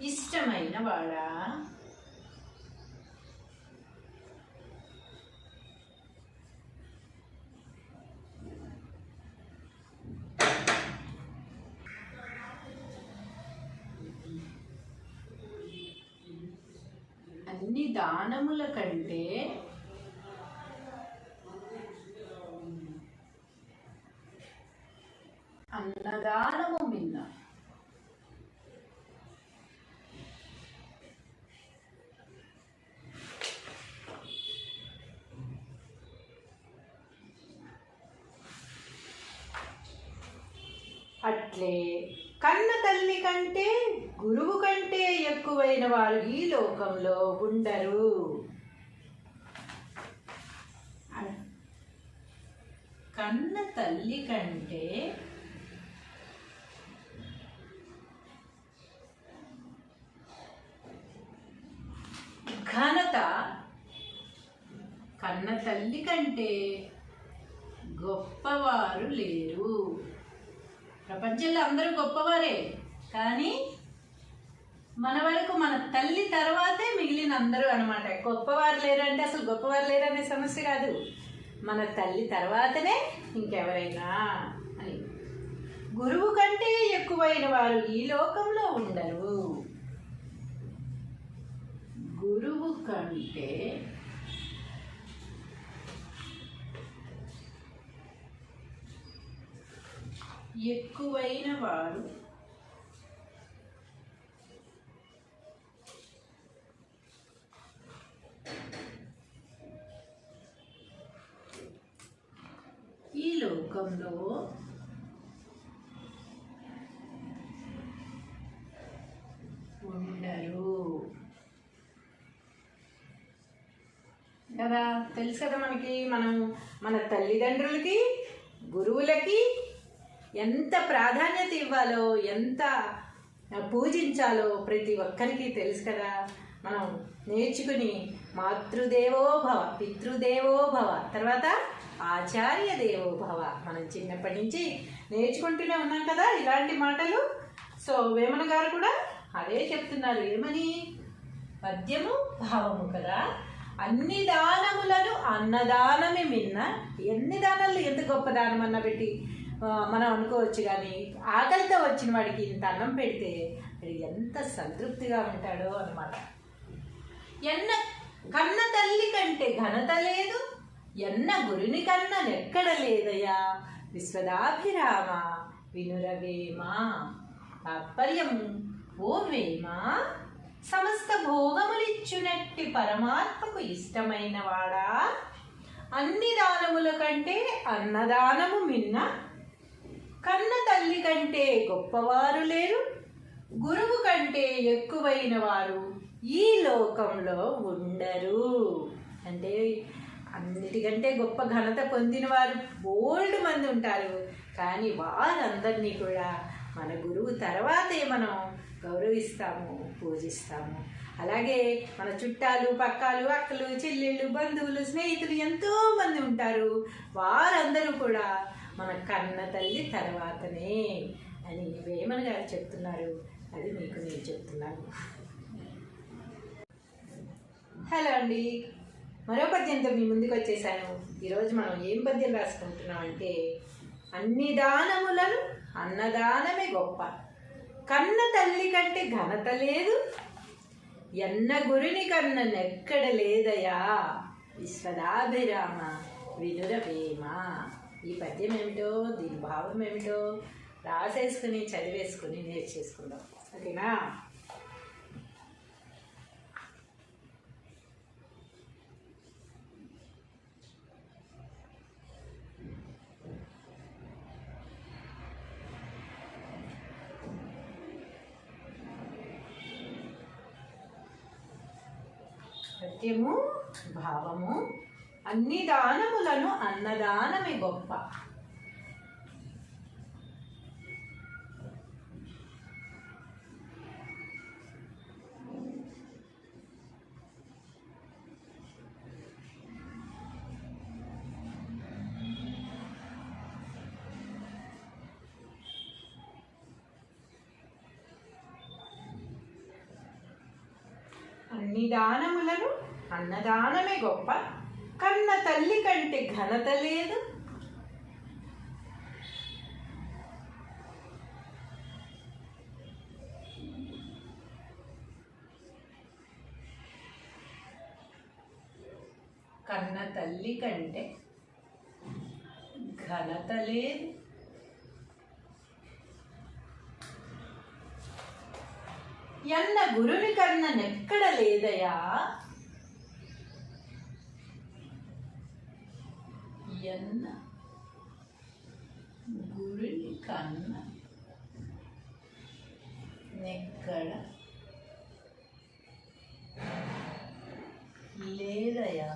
ఇష్టమైన వాడా అన్ని దానముల కంటే అన్నదానము మిన్న అట్లే కన్న తల్లి కంటే గురువు కంటే ఎక్కువైన వారు ఈ లోకంలో ఉండరు. కన్న తల్లి కంటే ఘనత, కన్న తల్లి కంటే గొప్పవారు లేరు. ప్రపంచంలో అందరూ గొప్పవారే, కానీ మన వరకు మన తల్లి తర్వాతే మిగిలిన అందరూ అనమాట. గొప్పవారు లేరంటే అసలు గొప్పవారు లేరనే సమస్య కాదు, మన తల్లి తర్వాతనే ఇంకెవరైనా అని. గురువు కంటే ఎక్కువైన వారు ఈ లోకంలో ఉండరు. గురువు కంటే ఎక్కువైన వారు ఈ లోకంలో ఉండరు కదా. తెలుసు కదా మనకి, మనం మన తల్లిదండ్రులకి గురువులకి ఎంత ప్రాధాన్యత ఇవ్వాలో, ఎంత పూజించాలో ప్రతి ఒక్కరికి తెలుసు కదా. మనం నేర్చుకుని మాతృదేవో భవ, పితృదేవో భవ, తర్వాత ఆచార్య దేవో భవ, మనం చిన్నప్పటి నుంచి నేర్చుకుంటూనే ఉన్నాం కదా ఇలాంటి మాటలు. సో వేమన గారు కూడా అదే చెప్తున్నారు. ఏమని? పద్యము భావము కదా. అన్ని దానములను అన్నదానమే మిన్న. ఎన్ని దానాలు ఎంత గొప్ప దానం అన్న పెట్టి మనం అనుకోవచ్చు, కానీ ఆకలితో వచ్చిన వాడికి ఇంత అన్నం పెడితే వాడు ఎంత సంతృప్తిగా ఉంటాడో అన్నమాట. కన్న తల్లి కంటే ఘనత లేదు, ఎన్న గురుని కన్న నెక్కడ లేదయా విశ్వదాభిరామ వినురవేమ. తాత్పర్యము ఓ వేమ, సమస్త భోగములిచ్చునట్టి పరమాత్మకు ఇష్టమైన వాడా, అన్ని దానముల కంటే అన్నదానము మిన్న. కన్న తల్లి కంటే గొప్పవారు లేరు, గురువు కంటే ఎక్కువైన వారు ఈ లోకంలో ఉండరు. అంటే అన్నిటికంటే గొప్ప ఘనత పొందిన వారు బోల్డ్ మంది ఉంటారు, కానీ వారందరినీ కూడా మన గురువు తర్వాతే మనం గౌరవిస్తాము, పూజిస్తాము. అలాగే మన చుట్టాలు, పక్కాలు, అక్కలు, చెల్లెళ్ళు, బంధువులు, స్నేహితులు ఎంతోమంది ఉంటారు. వారందరూ కూడా మన కన్న తల్లి తర్వాతనే. అని వేమన గారు చెప్తున్నారు. అది మీకు నేను చెప్తున్నాను. హలో అండి, మరో పద్యంతో మీ ముందుకు వచ్చేసాను. ఈరోజు మనం ఏం పద్యం రాసుకుంటున్నాం అంటే, అన్ని దానములను అన్నదానమే గొప్ప, కన్న తల్లి కంటే ఘనత లేదు, ఎన్న గురిని కన్న నెక్కడ లేదయా, విశ్వదాభిరామ వినుర ప్రేమ. ఈ పద్యం ఏమిటో, దీని భావం ఏమిటో రాసేసుకుని చదివేసుకుని నేర్చేసుకుందాం. ఓకేనా? పద్యము భావము: అన్ని దానములను అన్నదానమే గొప్ప. అన్ని దానములను అన్నదానమే గొప్ప, కన్న తల్లి కంటే ఘనత లేదు, కన్న తల్లి కంటే ఘనత లేదు, ఎన్న గురుని కన్న నెక్కడ లేదయా, ఎన్న గురుని కన్న నెక్కడ లేదయా,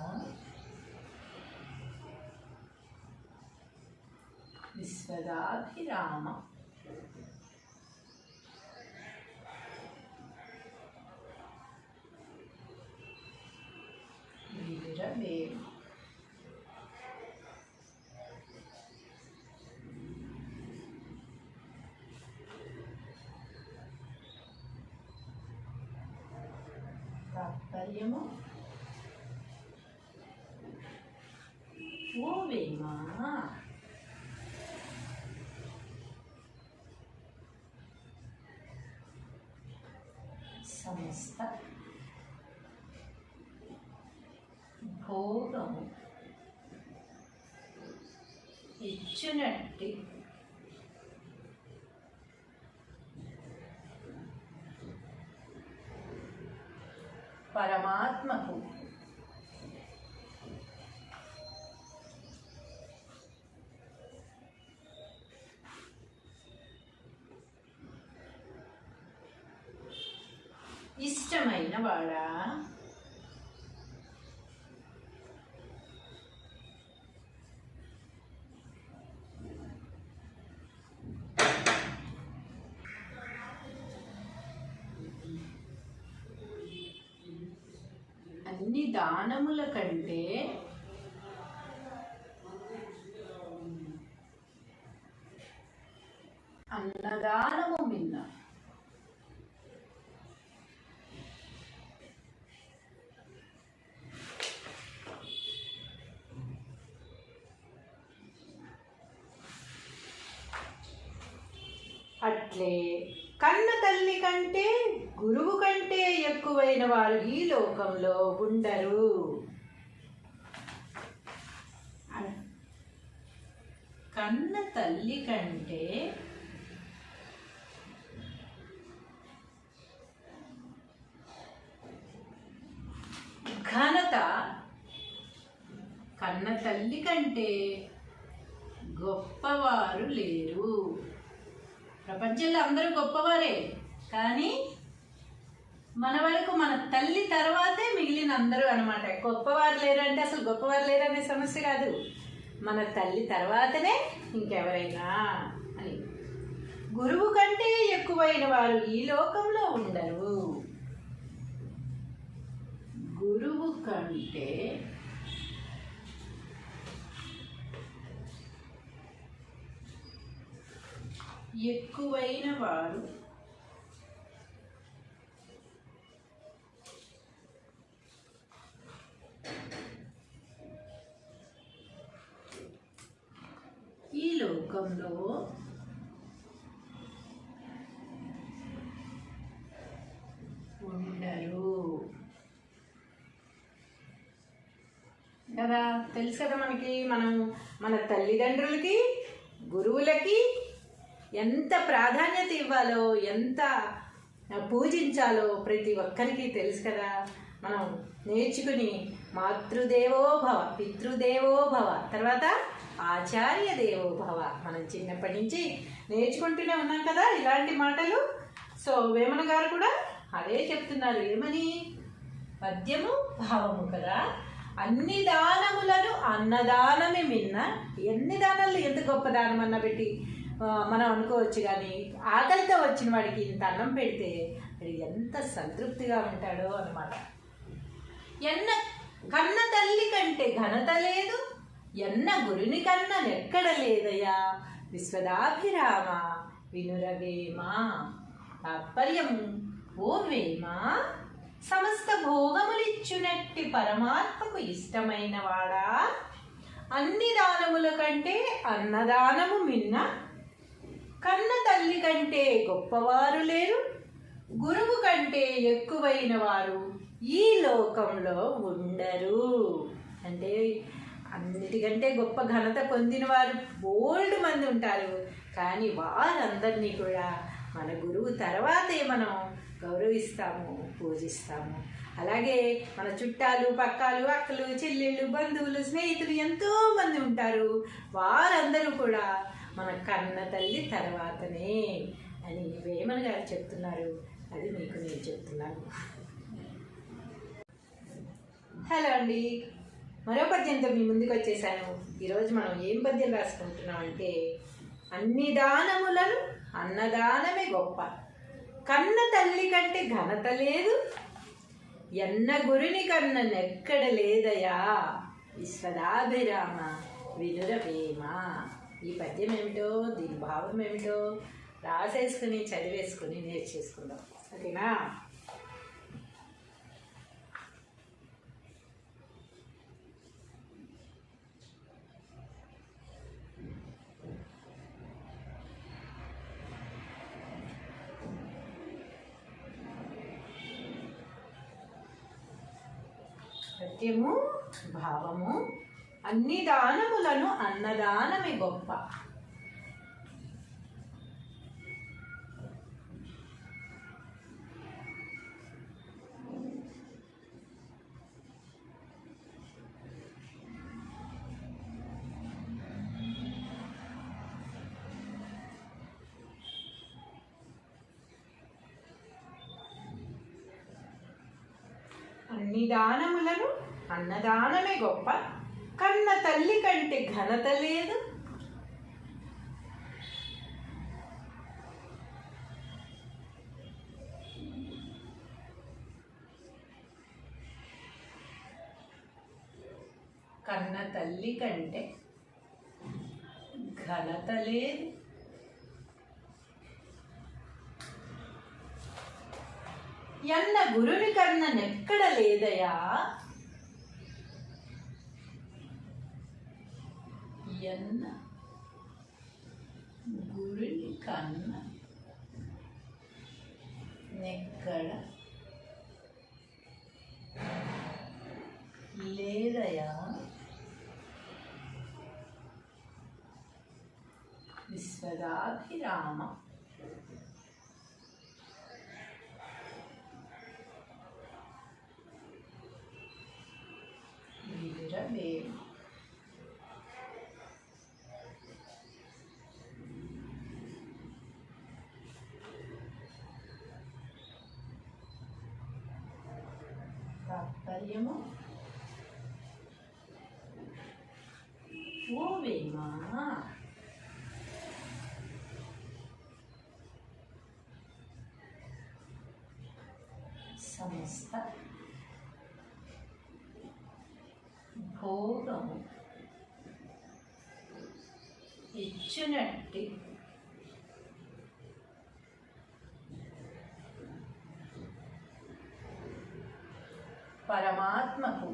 విశ్వదాభిరామ వినుర ప్రేమ. తాత్పర్యము: ఓ వేమ, సమస్త భోగము ఇచ్చునట్టి పరమాత్మకు ఇష్టమైన వాడా, అన్ని దానముల కంటే అన్నదానము మిన్న. అట్లే కన్న తల్లి కంటే గురువు కంటే ఎక్కువైన వారు ఈ లోకంలో ఉండరు. కన్న తల్లి కంటే ఘనత, కన్న తల్లి కంటే గొప్పవారు లేరు. ప్రపంచంలో అందరూ గొప్పవారే, కానీ మన వరకు మన తల్లి తర్వాతే మిగిలిన అందరూ అనమాట. గొప్పవారు లేరంటే అసలు గొప్పవారు లేరనే సమస్య కాదు, మన తల్లి తర్వాతనే ఇంకెవరైనా అని. గురువు కంటే ఎక్కువైన వారు ఈ లోకంలో ఉండరు. గురువు కంటే ఎక్కువైన వారు ఈ లోకంలో ఉండరు కదా. తెలుసు కదా మనకి, మనం మన తల్లిదండ్రులకి గురువులకి ఎంత ప్రాధాన్యత ఇవ్వాలో, ఎంత పూజించాలో ప్రతి ఒక్కరికి తెలుసు కదా. మనం నేర్చుకుని మాతృదేవో భవ, పితృదేవో భవ, తర్వాత ఆచార్య దేవో భవ, మనం చిన్నప్పటి నుంచి నేర్చుకుంటూనే ఉన్నాం కదా ఇలాంటి మాటలు. సో వేమన గారు కూడా అదే చెప్తున్నారు. ఏమని? పద్యము భావము కదా. అన్ని దానములను అన్నదానమే మిన్న. ఎన్ని దానాలు, ఎంత గొప్ప దానం అన్న పెట్టి మనం అనుకోవచ్చు, కానీ ఆకలితో వచ్చిన వాడికి ఇంత అన్నం పెడితే అది ఎంత సంతృప్తిగా ఉంటాడో అన్నమాట. కన్న తల్లి కంటే ఘనత లేదు, ఎన్న గురుని కన్న నెక్కడ లేదయ్యా, విశ్వదాభిరామ వినురవేమా. తాత్పర్యము, ఓ వేమ, సమస్త భోగములిచ్చునట్టి పరమాత్మకు ఇష్టమైన వాడా, అన్ని దానముల కంటే అన్నదానము మిన్న, కన్న తల్లి కంటే గొప్పవారు లేరు, గురువు కంటే ఎక్కువైన వారు ఈ లోకంలో ఉండరు. అంటే అన్నిటికంటే గొప్ప ఘనత పొందిన వారు బోల్డ్ మంది ఉంటారు, కానీ వారందరినీ కూడా మన గురువు తర్వాతే మనం గౌరవిస్తాము, పూజిస్తాము. అలాగే మన చుట్టాలు, పక్కాలు, అక్కలు, చెల్లెళ్ళు, బంధువులు, స్నేహితులు ఎంతోమంది ఉంటారు. వారందరూ కూడా మన కన్న తల్లి తర్వాతనే అని వేమన గారు చెప్తున్నారు. అది మీకు నేను చెప్తున్నాను. హలో అండి, మరో పద్యంతో మీ ముందుకు వచ్చేసాను. ఈరోజు మనం ఏం పద్యం రాసుకుంటున్నాం అంటే, అన్ని దానములను అన్నదానమే గొప్ప, కన్న తల్లి కంటే ఘనత లేదు, ఎన్న గురుని కన్న నెక్కడ లేదయా, విశ్వదాభిరామ వినురవేమ. ఈ పద్యం ఏమిటో, దీని భావం ఏమిటో రాసేసుకుని చదివేసుకుని నేర్చేసుకుందాం, ఓకేనా? పద్యము భావము, అన్ని దానములను అన్నదానమే గొప్ప. అన్ని దానములను అన్నదానమే గొప్ప, కన్న తల్లి కంటే ఘనత లేదు, కన్న తల్లి కంటే ఘనత లేదు, ఎన్న గురుని కన్న నెక్కడ లేదయా, ఎన్న గురుని కన్న నెక్కడ లేదయా, విశ్వదాభిరామ వినురవేమ. తాత్పర్యము, ఓ వేమ, సమస్త భోగము ఇచ్చినట్టి పరమాత్మకు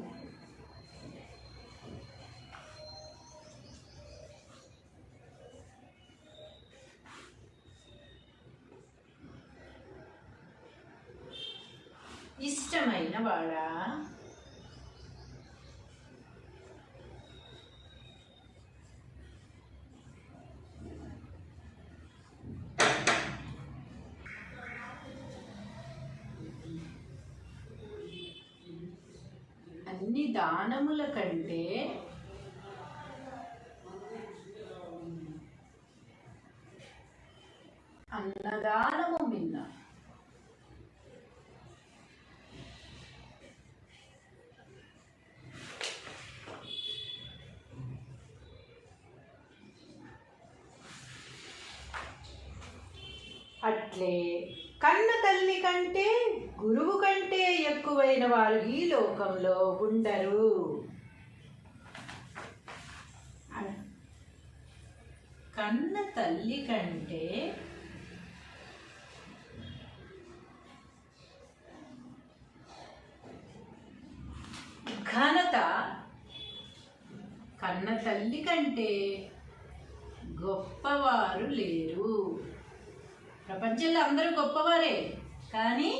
ఇష్టమైన వాడా అన్ని దానముల కంటే అన్నదానము మిన్న. అట్లే కన్న తల్లి కంటే గురువు కంటే ఎక్కువైన వారు ఈ లోకంలో ఉండరు. కన్న తల్లి కంటే ఘనత, కన్న తల్లి కంటే గొప్పవారు లేరు. ప్రపంచంలో అందరూ గొప్పవారే, కానీ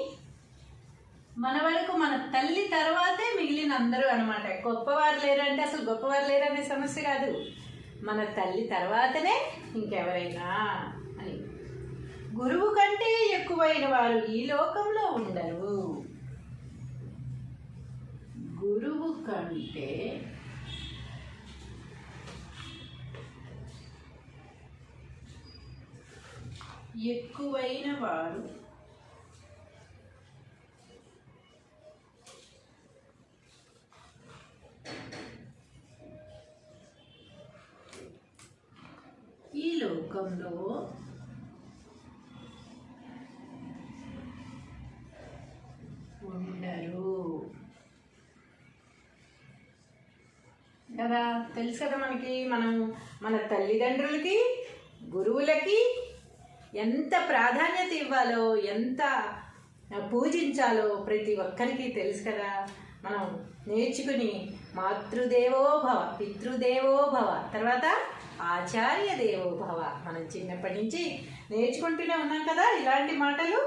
మన వరకు మన తల్లి తర్వాతే మిగిలిన అందరూ అనమాట. గొప్పవారు లేరు అంటే అసలు గొప్పవారు లేరు అనే సమస్య కాదు, మన తల్లి తర్వాతనే ఇంకెవరైనా అని. గురువు కంటే ఎక్కువైన వారు ఈ లోకంలో ఉండరు. గురువు కంటే ఎక్కువైన వారు ఈ లోకంలో ఉండరు కదా. తెలుసు కదా మనకి, మన తల్లిదండ్రులకి గురువులకి ఎంత ప్రాధాన్యత ఇవ్వాలో, ఎంత పూజించాలో ప్రతి ఒక్కరికి తెలుసు కదా. మనం నేర్చుకుని మాతృదేవో భవ, పితృదేవో భవ, తర్వాత ఆచార్య దేవో భవ, మనం చిన్నప్పటి నుంచి నేర్చుకుంటూనే ఉన్నాం కదా ఇలాంటి మాటలు.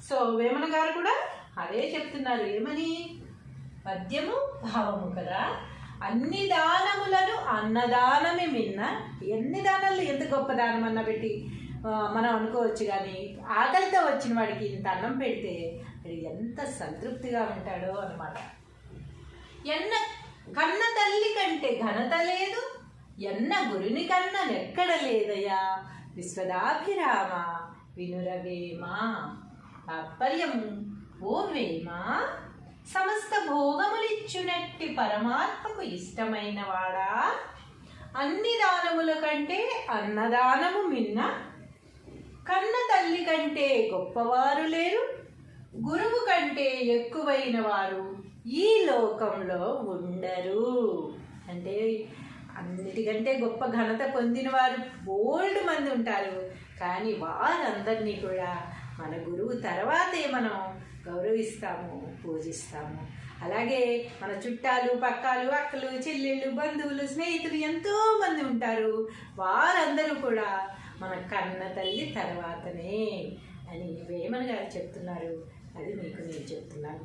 సో వేమన గారు కూడా అదే చెప్తున్నారు. ఏమని? పద్యము భావము కదా. అన్ని దానములను అన్నదానమే మిన్న. ఎన్ని దానాలు ఎంత గొప్ప దానం అన్న పెట్టి మనం అనుకోవచ్చు, కానీ ఆకలితో వచ్చిన వాడికి ఇంత అన్నం పెడితే ఎంత సంతృప్తిగా ఉంటాడో అన్నమాట. కన్న తల్లి కంటే ఘనత లేదు, ఎన్న గురుని కన్నా ఎక్కడ లేదయ్యా. విశ్వదాభిరామ వినురవేమా, తాత్పర్యము ఓ వేమ, సమస్త భోగములిచ్చునట్టి పరమాత్మకు ఇష్టమైన వాడా, అన్ని దానముల కంటే అన్నదానము మిన్న. కన్న తల్లి కంటే గొప్పవారు లేరు, గురువు కంటే ఎక్కువైన వారు ఈ లోకంలో ఉండరు. అంటే అన్నిటికంటే గొప్ప ఘనత పొందిన వారు బోల్డ్ మంది ఉంటారు, కానీ వారందరినీ కూడా మన గురువు తర్వాతే మనం గౌరవిస్తాము, పూజిస్తాము. అలాగే మన చుట్టాలు, పక్కాలు, అక్కలు, చెల్లెళ్ళు, బంధువులు, స్నేహితులు ఎంతోమంది ఉంటారు. వారందరూ కూడా మన కన్న తల్లి తర్వాతనే అని వేమన గారు చెప్తున్నారు. అది మీకు నేను చెప్తున్నాను.